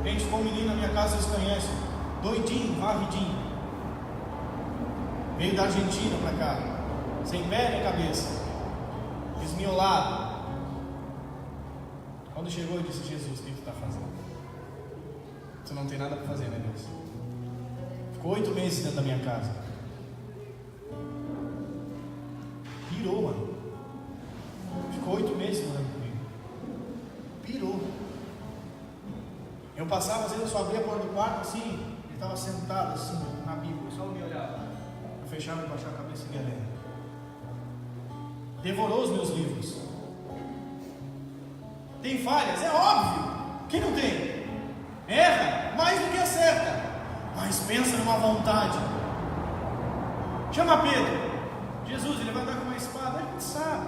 Gente, ficou um menino na minha casa, vocês conhecem. Doidinho, varridinho. Veio da Argentina para cá. Sem pé nem cabeça. Esmiolado. Quando chegou, eu disse: Jesus, o que tu está fazendo? Você não tem nada para fazer, né, Deus? Ficou 8 meses dentro da minha casa. Pirou, mano. Ficou 8 meses morando comigo. Pirou. Eu passava, às vezes eu só abria a porta do quarto assim, ele estava sentado assim, na Bíblia, só me olhava. Eu fechava e baixava a cabeça e ia lendo. Devorou os meus livros. Tem falhas? É óbvio. mesma vontade. Chama Pedro. Jesus, ele vai dar com uma espada, a gente sabe.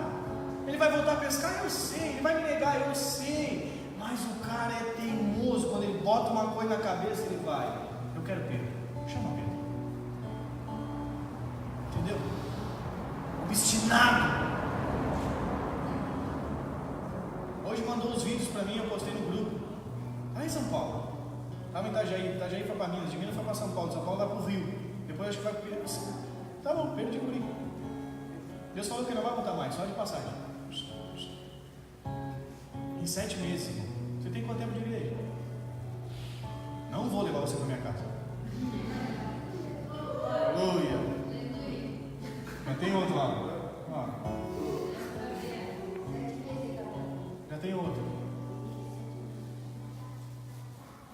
Ele vai voltar a pescar, eu sei. Ele vai me negar, eu sei. Mas o cara é teimoso. Quando ele bota uma coisa na cabeça, ele vai. Eu quero Pedro. Chama Pedro. Entendeu? Obstinado. Hoje mandou os vídeos para mim, eu postei no grupo. Lá em São Paulo. Estava em Itajaí foi para Minas, de Minas foi para São Paulo, de São Paulo vai para o Rio. Depois acho que vai para Pedro. Tá bom, Pedro de Guri. Deus falou que não vai voltar mais, só de passagem. Em 7 meses, irmão. Você tem quanto tempo de igreja? Não vou levar você para minha casa. Aleluia. Mas tem outro lá. Já tem outro.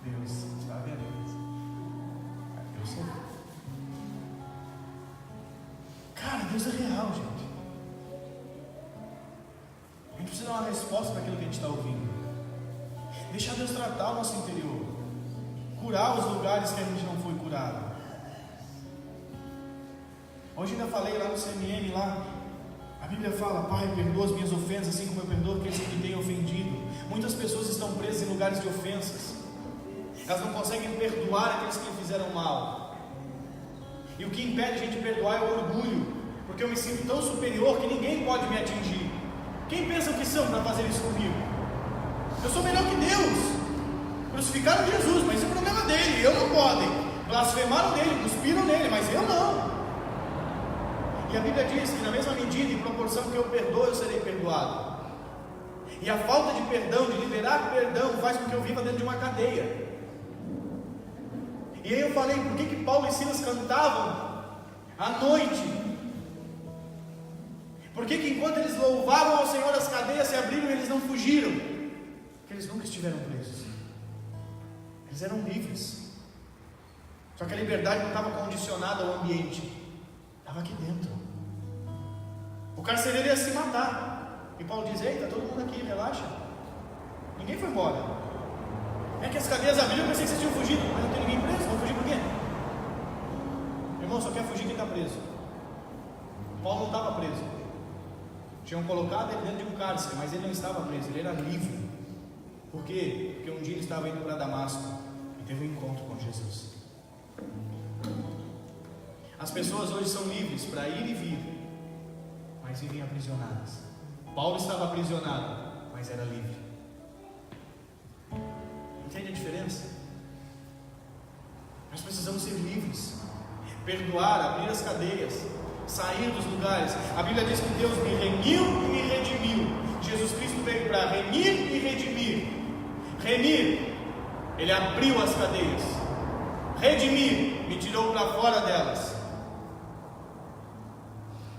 Deus, está vendo? Deus é. Cara, Deus é real, gente. A gente precisa dar uma resposta para aquilo que a gente está ouvindo. Deixar Deus tratar o nosso interior. Curar os lugares que a gente não foi curado. Hoje ainda falei lá no CMM, lá, a Bíblia fala: Pai, perdoa as minhas ofensas, assim como eu perdoo aqueles que me têm ofendido. Muitas pessoas estão presas em lugares de ofensas. Elas não conseguem perdoar aqueles que lhe fizeram mal. E o que impede a gente perdoar é o orgulho, porque eu me sinto tão superior que ninguém pode me atingir. Quem pensam que são para fazer isso comigo? Eu sou melhor que Deus. Crucificaram Jesus, mas isso é problema dele, eu não podem. Blasfemaram nele, cuspiram nele, mas eu não. E a Bíblia diz que na mesma medida e proporção que eu perdoo, eu serei perdoado. E a falta de perdão, de liberar perdão, faz com que eu viva dentro de uma cadeia. E aí eu falei, por que Paulo e Silas cantavam à noite? Por que enquanto eles louvavam ao Senhor, as cadeias se abriram e eles não fugiram? Porque eles nunca estiveram presos. Eles eram livres. Só que a liberdade não estava condicionada ao ambiente, estava aqui dentro. O carcereiro ia se matar. E Paulo diz: ei, está todo mundo aqui, relaxa. Ninguém foi embora. É que as cadeias abriram, eu pensei que vocês tinham fugido. Mas não tem ninguém preso, vão fugir por quê? Irmão, só quer fugir quem está preso. Paulo não estava preso. Tinham colocado ele dentro de um cárcere, mas ele não estava preso, ele era livre. Por quê? Porque um dia ele estava indo para Damasco e teve um encontro com Jesus. As pessoas hoje são livres para ir e vir, mas vivem aprisionadas. Paulo estava aprisionado, mas era livre. Entende a diferença? Nós precisamos ser livres, perdoar, abrir as cadeias, sair dos lugares. A Bíblia diz que Deus me remiu e me redimiu. Jesus Cristo veio para remir e redimir. Remir, Ele abriu as cadeias. Redimir, me tirou para fora delas.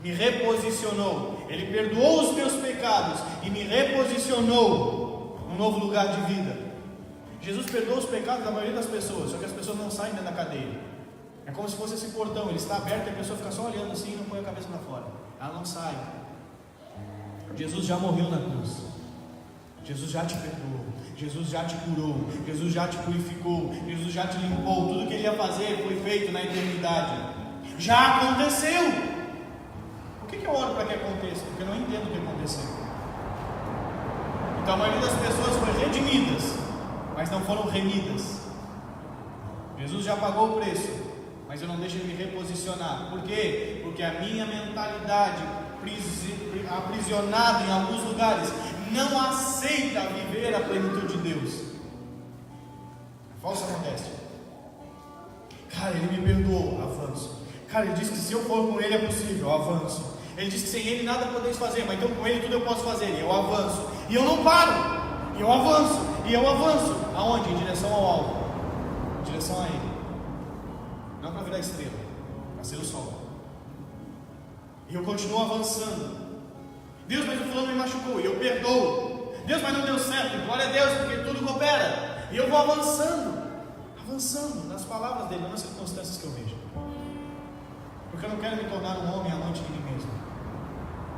Me reposicionou. Ele perdoou os meus pecados e me reposicionou num novo lugar de vida. Jesus perdoa os pecados da maioria das pessoas, só que as pessoas não saem da cadeia. É como se fosse esse portão, ele está aberto e a pessoa fica só olhando assim e não põe a cabeça lá fora. Ela não sai. Jesus já morreu na cruz. Jesus já te perdoou. Jesus já te curou. Jesus já te purificou. Jesus já te limpou. Tudo que Ele ia fazer foi feito na eternidade. Já aconteceu. Por que eu oro para que aconteça? Porque eu não entendo o que aconteceu. Então a maioria das pessoas foi redimidas, mas não foram remidas. Jesus já pagou o preço, mas eu não deixo Ele me reposicionar. Por quê? Porque a minha mentalidade aprisionada em alguns lugares não aceita viver a plenitude de Deus. Falsa modéstia. Cara, Ele me perdoou, avanço. Cara, Ele disse que se eu for com Ele é possível, avanço. Ele disse que sem Ele nada podeis fazer, mas então com Ele tudo eu posso fazer, e eu avanço. E eu não paro, e eu avanço, e eu avanço. Aonde? Em direção ao alvo, em direção a Ele. Não para virar estrela, para ser o sol. E eu continuo avançando. Deus, mas o fulano me machucou, e eu perdoo. Deus, mas não deu certo, glória a Deus, porque tudo coopera. E eu vou avançando, avançando nas palavras dele, não nas circunstâncias que eu vejo. Porque eu não quero me tornar um homem amante de mim mesmo,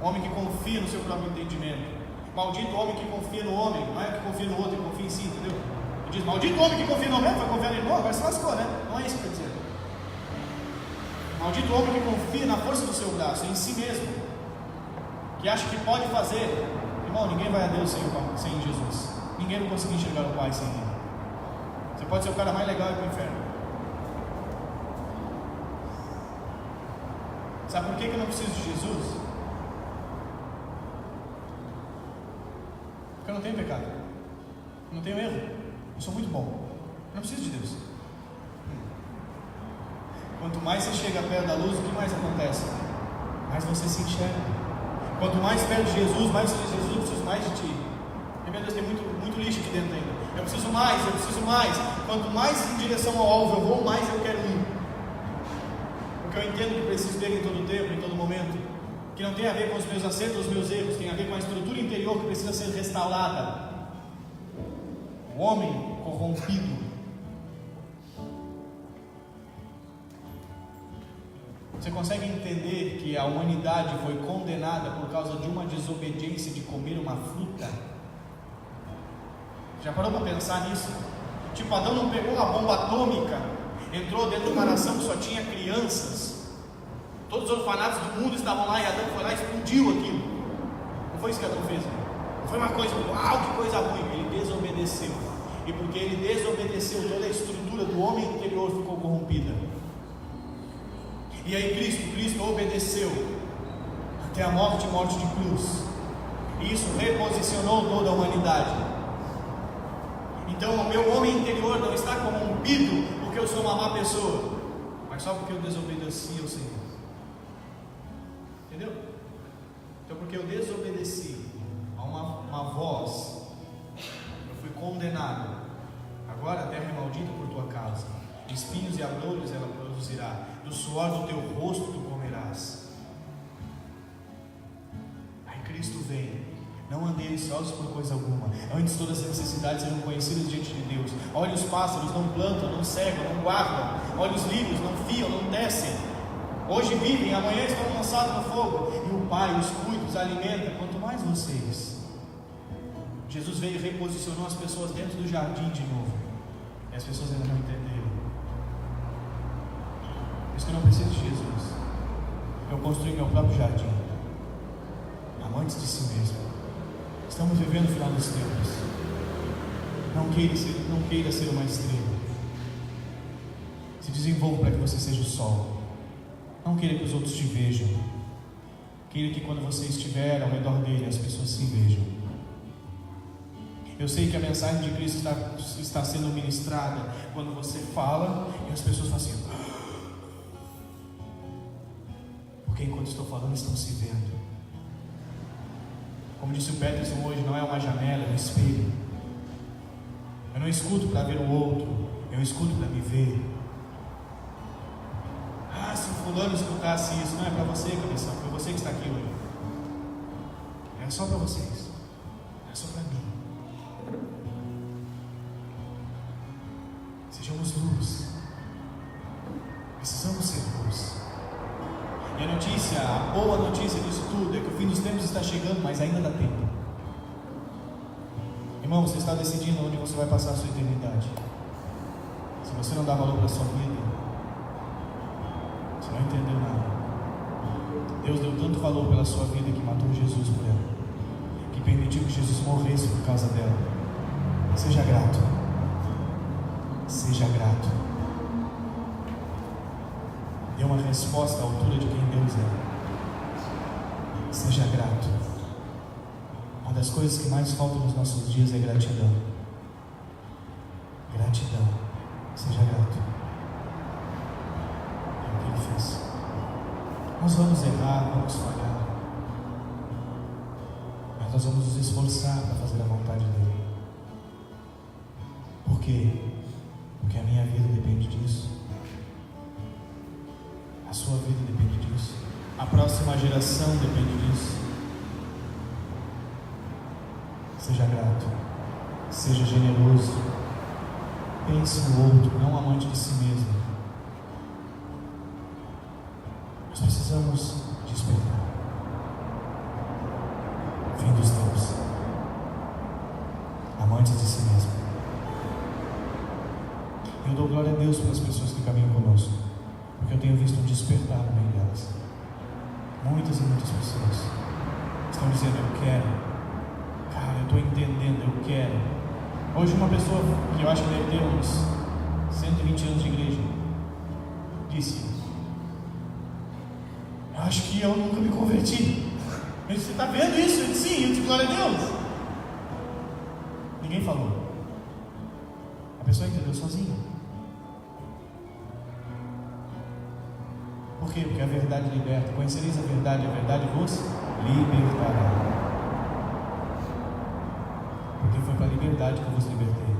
um homem que confia no seu próprio entendimento. Maldito homem que confia no homem, não é que confia no outro, que confia em si, entendeu? Ele diz, maldito homem que confia no homem, vai confiar no irmão, agora se lascou, né? Não é isso que eu estou dizendo. Maldito o homem que confia na força do seu braço, em si mesmo, que acha que pode fazer. Irmão, ninguém vai a Deus sem Jesus. Ninguém vai conseguir enxergar o Pai sem Ele. Você pode ser o cara mais legal e ir para o inferno. Sabe por que eu não preciso de Jesus? Porque eu não tenho pecado, eu não tenho erro, eu sou muito bom, eu não preciso de Deus. Quanto mais você chega perto da luz, o que mais acontece? Mais você se enxerga. Quanto mais perto de Jesus, mais você diz: Jesus, eu preciso mais de Ti. E, meu Deus, tem muito lixo aqui dentro ainda. Eu preciso mais. Quanto mais em direção ao alvo eu vou, mais eu quero ir. Porque eu entendo que preciso dele em todo tempo, em todo momento. Que não tem a ver com os meus acertos, os meus erros, tem a ver com a estrutura interior que precisa ser restaurada. O homem corrompido. Você consegue entender que a humanidade foi condenada por causa de uma desobediência de comer uma fruta? Já parou para pensar nisso? Tipo, Adão não pegou uma bomba atômica, entrou dentro de uma nação que só tinha crianças, todos os orfanatos do mundo estavam lá, e Adão foi lá e explodiu aquilo. Não foi isso que Adão fez? Não foi uma coisa, uau, que coisa ruim. Ele desobedeceu, e porque ele desobedeceu, toda a estrutura do homem interior ficou corrompida. E aí Cristo obedeceu até a morte de cruz, e isso reposicionou toda a humanidade. Então o meu homem interior não está corrompido porque eu sou uma má pessoa, mas só porque eu desobedeci ao Senhor. Entendeu? Então, porque eu desobedeci a uma voz, eu fui condenado. Agora a terra é maldita por tua causa, espinhos e abrolhos ela produzirá, do suor do teu rosto tu comerás. Aí Cristo vem: não andei ansiosos por coisa alguma, antes todas as necessidades serão conhecidas diante de Deus. Olha os pássaros, não plantam, não cegam, não guardam. Olha os lírios, não fiam, não tecem. Hoje vivem, amanhã estão lançados no fogo. E o Pai os cuida, os alimenta, quanto mais vocês. Jesus veio e reposicionou as pessoas dentro do jardim de novo, e as pessoas ainda não entenderam. Por isso que eu não preciso de Jesus. Eu construí meu próprio jardim, amantes de si mesmo. Estamos vivendo o final dos tempos. Não queira ser uma estrela. Se desenvolva para que você seja o sol. Não queira que os outros te vejam. Queira que quando você estiver ao redor dele, as pessoas se vejam. Eu sei que a mensagem de Cristo está sendo ministrada quando você fala e as pessoas falam assim: porque enquanto estou falando estão se vendo. Como disse o Peterson hoje, não é uma janela, é um espelho. Eu não escuto para ver o outro, eu escuto para me ver. Ah, se o fulano escutasse isso, não é para você, cabeção, foi você que está aqui hoje. É só para vocês, é só para mim. Sejamos luz, precisamos ser luz. E a boa notícia disso tudo é que o fim dos tempos está chegando, mas ainda dá tempo. Irmão, você está decidindo onde você vai passar a sua eternidade. Se você não dá valor para a sua vida, você não entendeu nada. Deus deu tanto valor pela sua vida que matou Jesus por ela, que permitiu que Jesus morresse por causa dela. Seja grato. Seja grato. Dê uma resposta à altura de quem Deus é. Seja grato. Uma das coisas que mais faltam nos nossos dias é gratidão. Gratidão. Seja grato. É o que Ele fez. Nós vamos errar, vamos falhar, mas nós vamos nos esforçar para fazer a vontade dEle. Por quê? Porque a minha vida depende disso. A sua vida depende disso. A próxima geração depende disso. Seja grato. Seja generoso. Pense no outro, não amante de si mesmo. Nós precisamos despertar. Fim dos tempos. Amantes de si mesmo. Eu dou glória a Deus pelas pessoas que caminham conosco. porque eu tenho visto um despertar no meio delas. Muitas e muitas pessoas estão dizendo: eu quero, cara, eu estou entendendo, eu quero. Hoje uma pessoa que eu acho que deve ter uns 120 anos de igreja disse: eu acho que eu nunca me converti. Eu disse: você está vendo isso? Eu disse: sim. Eu disse: glória a Deus. Ninguém falou. A pessoa entendeu sozinha. Por quê? Porque a verdade liberta. Conhecereis a verdade vos libertará. Porque foi para a liberdade que eu vos libertei.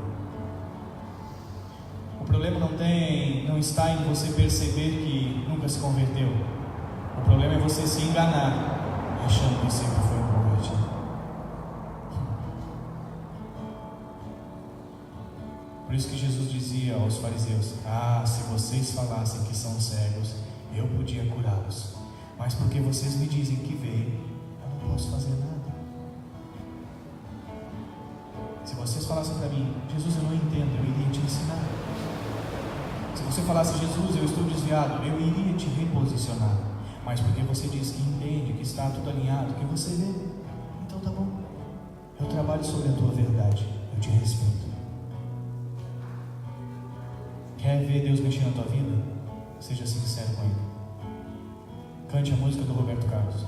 O problema não está em você perceber que nunca se converteu. O problema é você se enganar, achando que sempre foi um convertido. Por isso que Jesus dizia aos fariseus: se vocês falassem que são cegos, eu podia curá-los, mas porque vocês me dizem que veio, eu não posso fazer nada. Se vocês falassem para mim: Jesus, eu não entendo, eu iria te ensinar. Se você falasse: Jesus, eu estou desviado, eu iria te reposicionar. Mas porque você diz que entende, que está tudo alinhado, que você vê, então tá bom, eu trabalho sobre a tua verdade, eu te respeito. Quer ver Deus mexer na tua vida? Seja sincero com Ele. Cante a música do Roberto Carlos.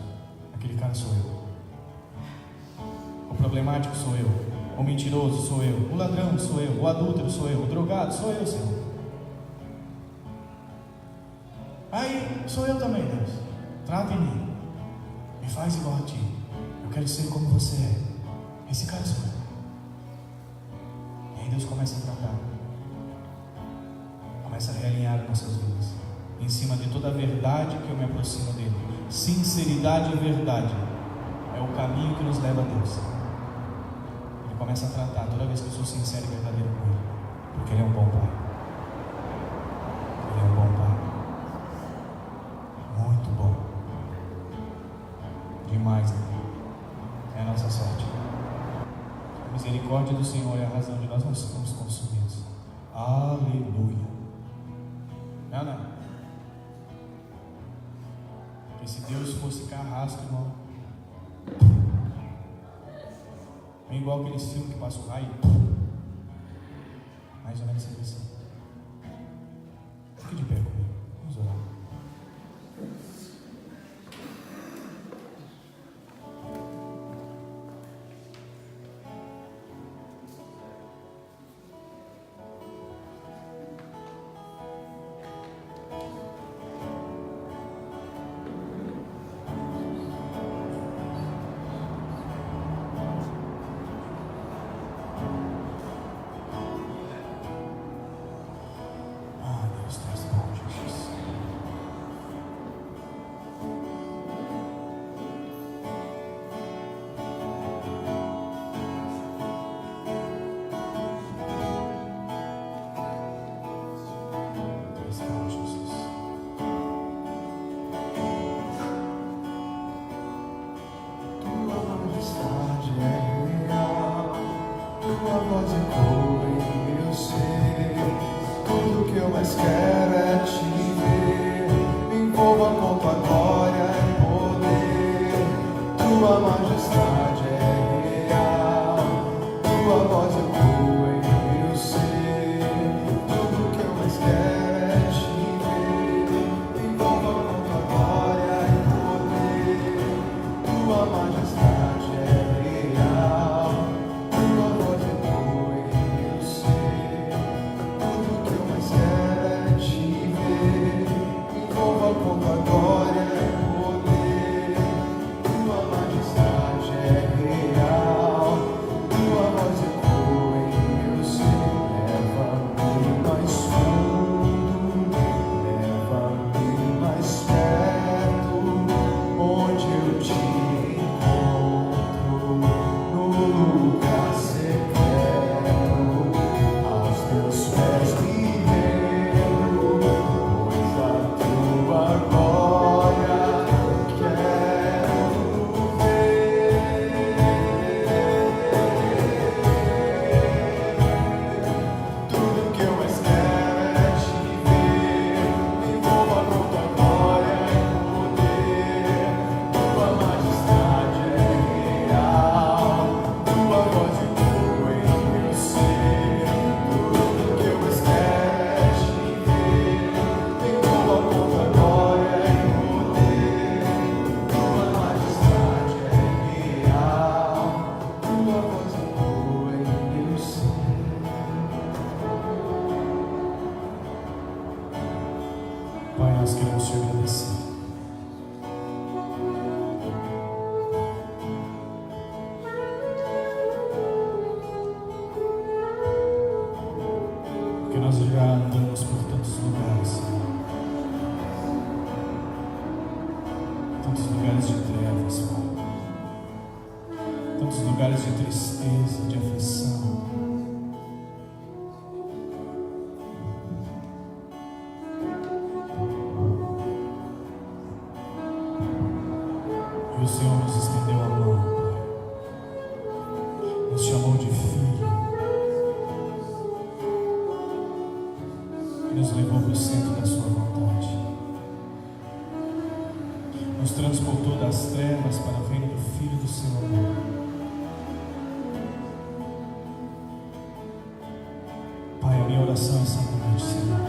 Aquele cara sou eu. O problemático sou eu. O mentiroso sou eu. O ladrão sou eu. O adúltero sou eu. O drogado sou eu, Senhor. Aí sou eu também, Deus. Trata em mim. Me faz igual a ti. Eu quero ser como você é. Esse cara sou eu. E aí Deus começa a tratar. Começa a realinhar nossas vidas em cima de toda a verdade que eu me aproximo dele. Sinceridade e verdade é o caminho que nos leva a Deus. Ele começa a tratar toda vez que eu sou sincero e verdadeiro com Ele, porque Ele é um bom Pai. Ele é um bom Pai, muito bom, demais, né? É a nossa sorte. A misericórdia do Senhor é a razão de nós não sermos consumidos. Aleluia. Não. Porque se Deus fosse carrasco, irmão, é igual aqueles filmes que passa o raio, mais ou menos assim. Fique de pé comigo, vamos orar. nós queremos te agradecer. Porque nós já andamos por tantos lugares, tantos lugares de trevas, Pai, tantos lugares de tristeza, de aflição. E o Senhor nos estendeu a mão, Pai, nos chamou de filho e nos levou para o centro da sua vontade, nos transportou das trevas para o reino do Filho do seu amor. Pai, a minha oração essa noite, Senhor,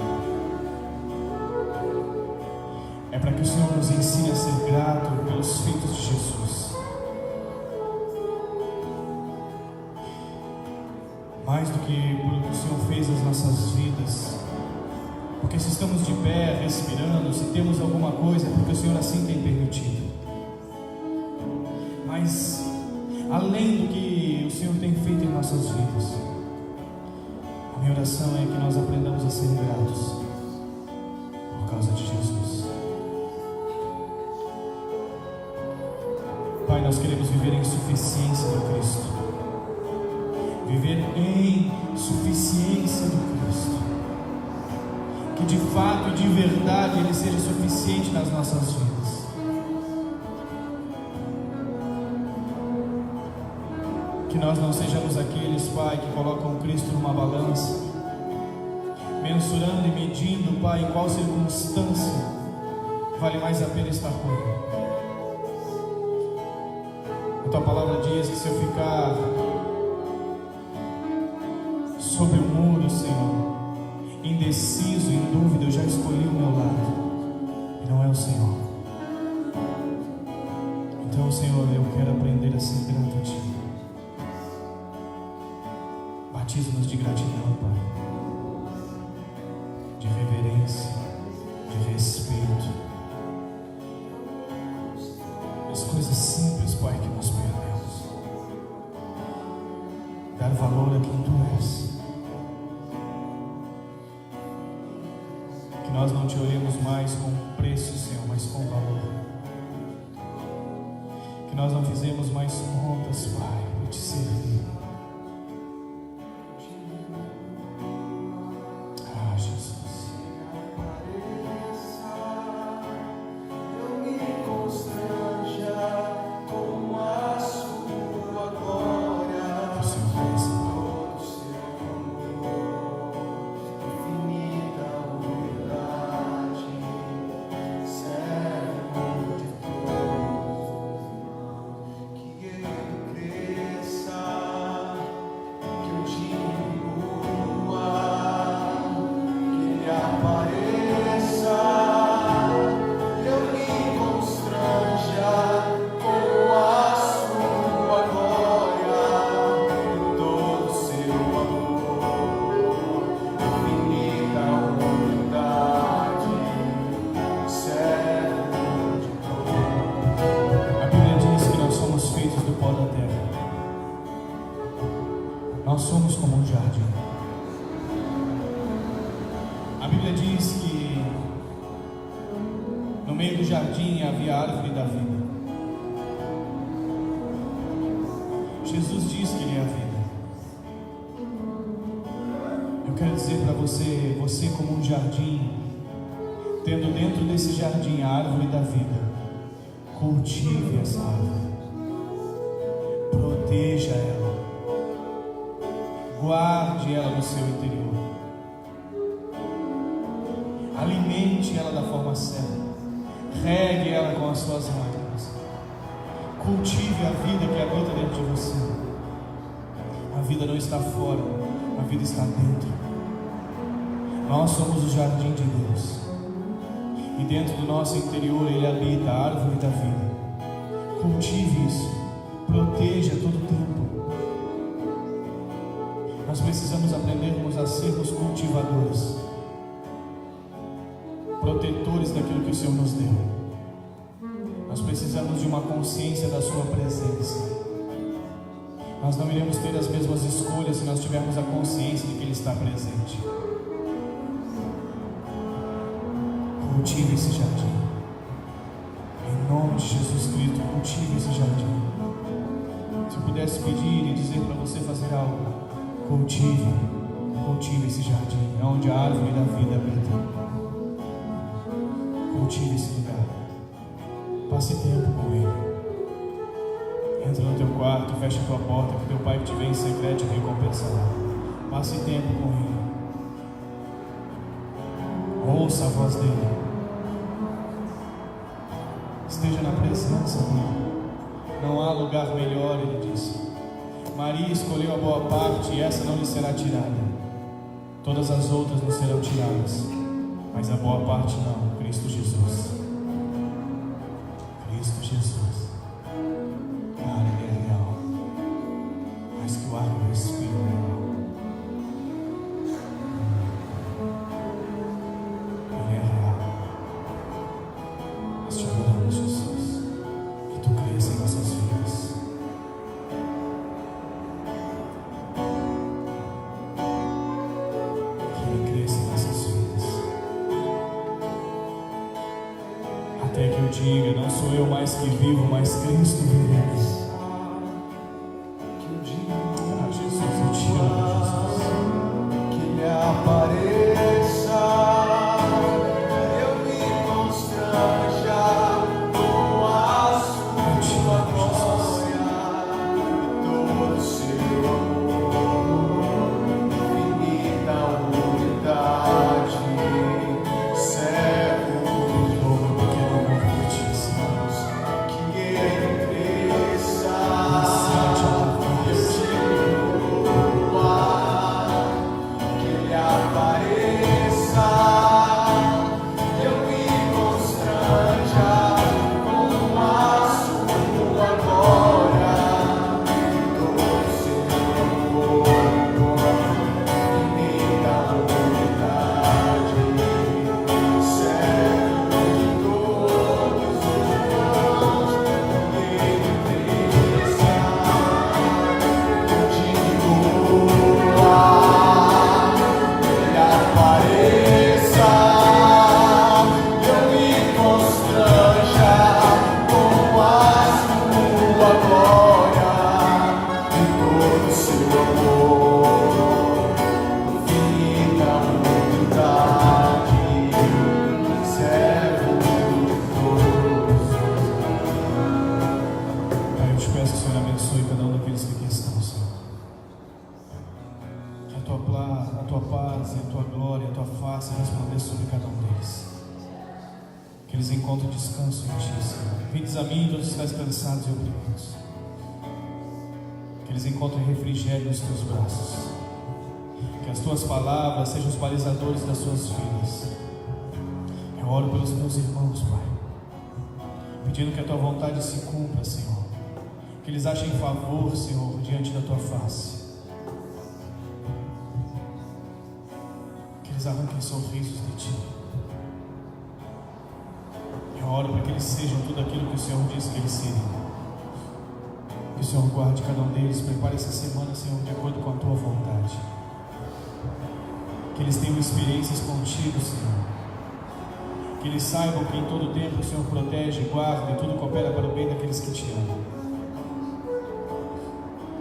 é para que o Senhor nos ensine a ser grato pelos feitos de Jesus, mais do que pelo que o Senhor fez nas nossas vidas. Porque se estamos de pé, respirando, se temos alguma coisa, é porque o Senhor assim tem permitido. Mas, além do que o Senhor tem feito em nossas vidas, a minha oração é que nós aprendamos a ser gratos por causa de Jesus. Pai, nós queremos viver em suficiência do Cristo, viver em suficiência do Cristo, que de fato e de verdade Ele seja suficiente nas nossas vidas. Que nós não sejamos aqueles, Pai, que colocam Cristo numa balança, mensurando e medindo, Pai, em qual circunstância vale mais a pena estar com Ele. A Tua palavra diz que se eu ficar sobre o muro, Senhor, indeciso, em dúvida, eu já escolhi o meu lado, e não é o Senhor. Então, Senhor, eu quero aprender a ser grato a Ti. Batiza-nos de gratidão, Pai, de reverência, de respeito, as coisas simples, Pai, que nós perdemos. Dar valor a quem Tu és. Que nós não Te olhemos mais com preço, Senhor, mas com valor. Que nós não fizemos mais contas, Pai, para Te servir. Ah, Jesus. Nós somos como um jardim. A Bíblia diz que no meio do jardim havia a árvore da vida. Jesus diz que Ele é a vida. Eu quero dizer para você, você como um jardim, tendo dentro desse jardim a árvore da vida, cultive essa árvore, proteja ela, guarde ela no seu interior, alimente ela da forma certa, regue ela com as suas lágrimas, cultive a vida que habita dentro de você. A vida não está fora, a vida está dentro. Nós somos o jardim de Deus, e dentro do nosso interior Ele habita, a árvore da vida. Cultive isso, proteja todo o tempo. Nós precisamos aprendermos a sermos cultivadores, protetores daquilo que o Senhor nos deu. Nós precisamos de uma consciência da Sua presença. Nós não iremos ter as mesmas escolhas se nós tivermos a consciência de que Ele está presente. Cultive esse jardim. Em nome de Jesus Cristo, cultive esse jardim. Se eu pudesse pedir e dizer para você fazer algo, cultive esse jardim, onde a árvore da vida habita. Cultive esse lugar. Passe tempo com Ele. Entra no teu quarto, fecha a tua porta, que teu Pai que te vê em secreto te recompensará. Passe tempo com Ele. Ouça a voz dEle. Esteja na presença dEle. Não há lugar melhor, Ele disse. Maria escolheu a boa parte e essa não lhe será tirada. Todas as outras não serão tiradas, mas a boa parte não. Cristo Jesus. Cristo Jesus. Cara, Ele é real. Mais que o ar que eu respiro é real. Ele é real. Nós te adoramos, Jesus. Que Tu cresça em nossas vidas. Que Ele cresça em nossas vidas. Até que eu diga, não sou eu mais que vivo, mas Cristo vive em mim. Ah, Jesus, eu te amo, Jesus. Que Ele apareça, eu me constranja com a sua glória, todo seu amor, infinita unidade, servo Louvor pequeno amor por Ti, Senhor. que Ele cresça, Sente a Tua eu voz. te louvar, que Ele apareça, eu me constranja com a sua glória, todo seu amor, infinita unidade, servo de todos os irmãos, Ele cresça, eu te louvar, Ele apareça, eu me constranja com a sua glória, e todo seu amor, infinita unidade, servo de todos. Pai, eu te peço que o Senhor abençoe cada um daqueles que aqui estão, Senhor. Que a tua paz e a tua glória, a tua face resplandeça sobre cada um deles. Que eles encontrem descanso em Ti, Senhor. Vindes a mim, todos estáis cansados e oprimidos. Que eles encontrem refrigério nos Teus braços. Que as Tuas palavras sejam os balizadores das suas vidas. Eu oro pelos meus irmãos, Pai, pedindo que a Tua vontade se cumpra, Senhor. Que eles achem favor, Senhor, diante da Tua face. Que eles arranquem sorrisos de Ti. Eu oro para que eles sejam tudo aquilo que o Senhor disse que eles seriam. Que o Senhor guarde cada um deles, prepare essa semana, Senhor, de acordo com a Tua vontade. Que eles tenham experiências contigo, Senhor. Que eles saibam que em todo tempo o Senhor protege, guarda e tudo coopera para o bem daqueles que Te amam.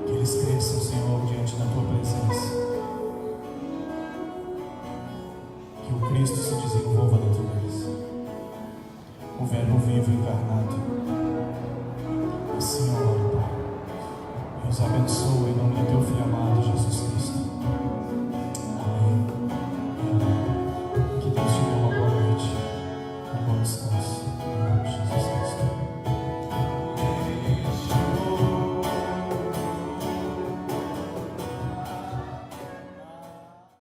Que eles cresçam, Senhor, diante da Tua presença. Que o Cristo se desenvolva dentro deles. O Verbo vivo encarnado.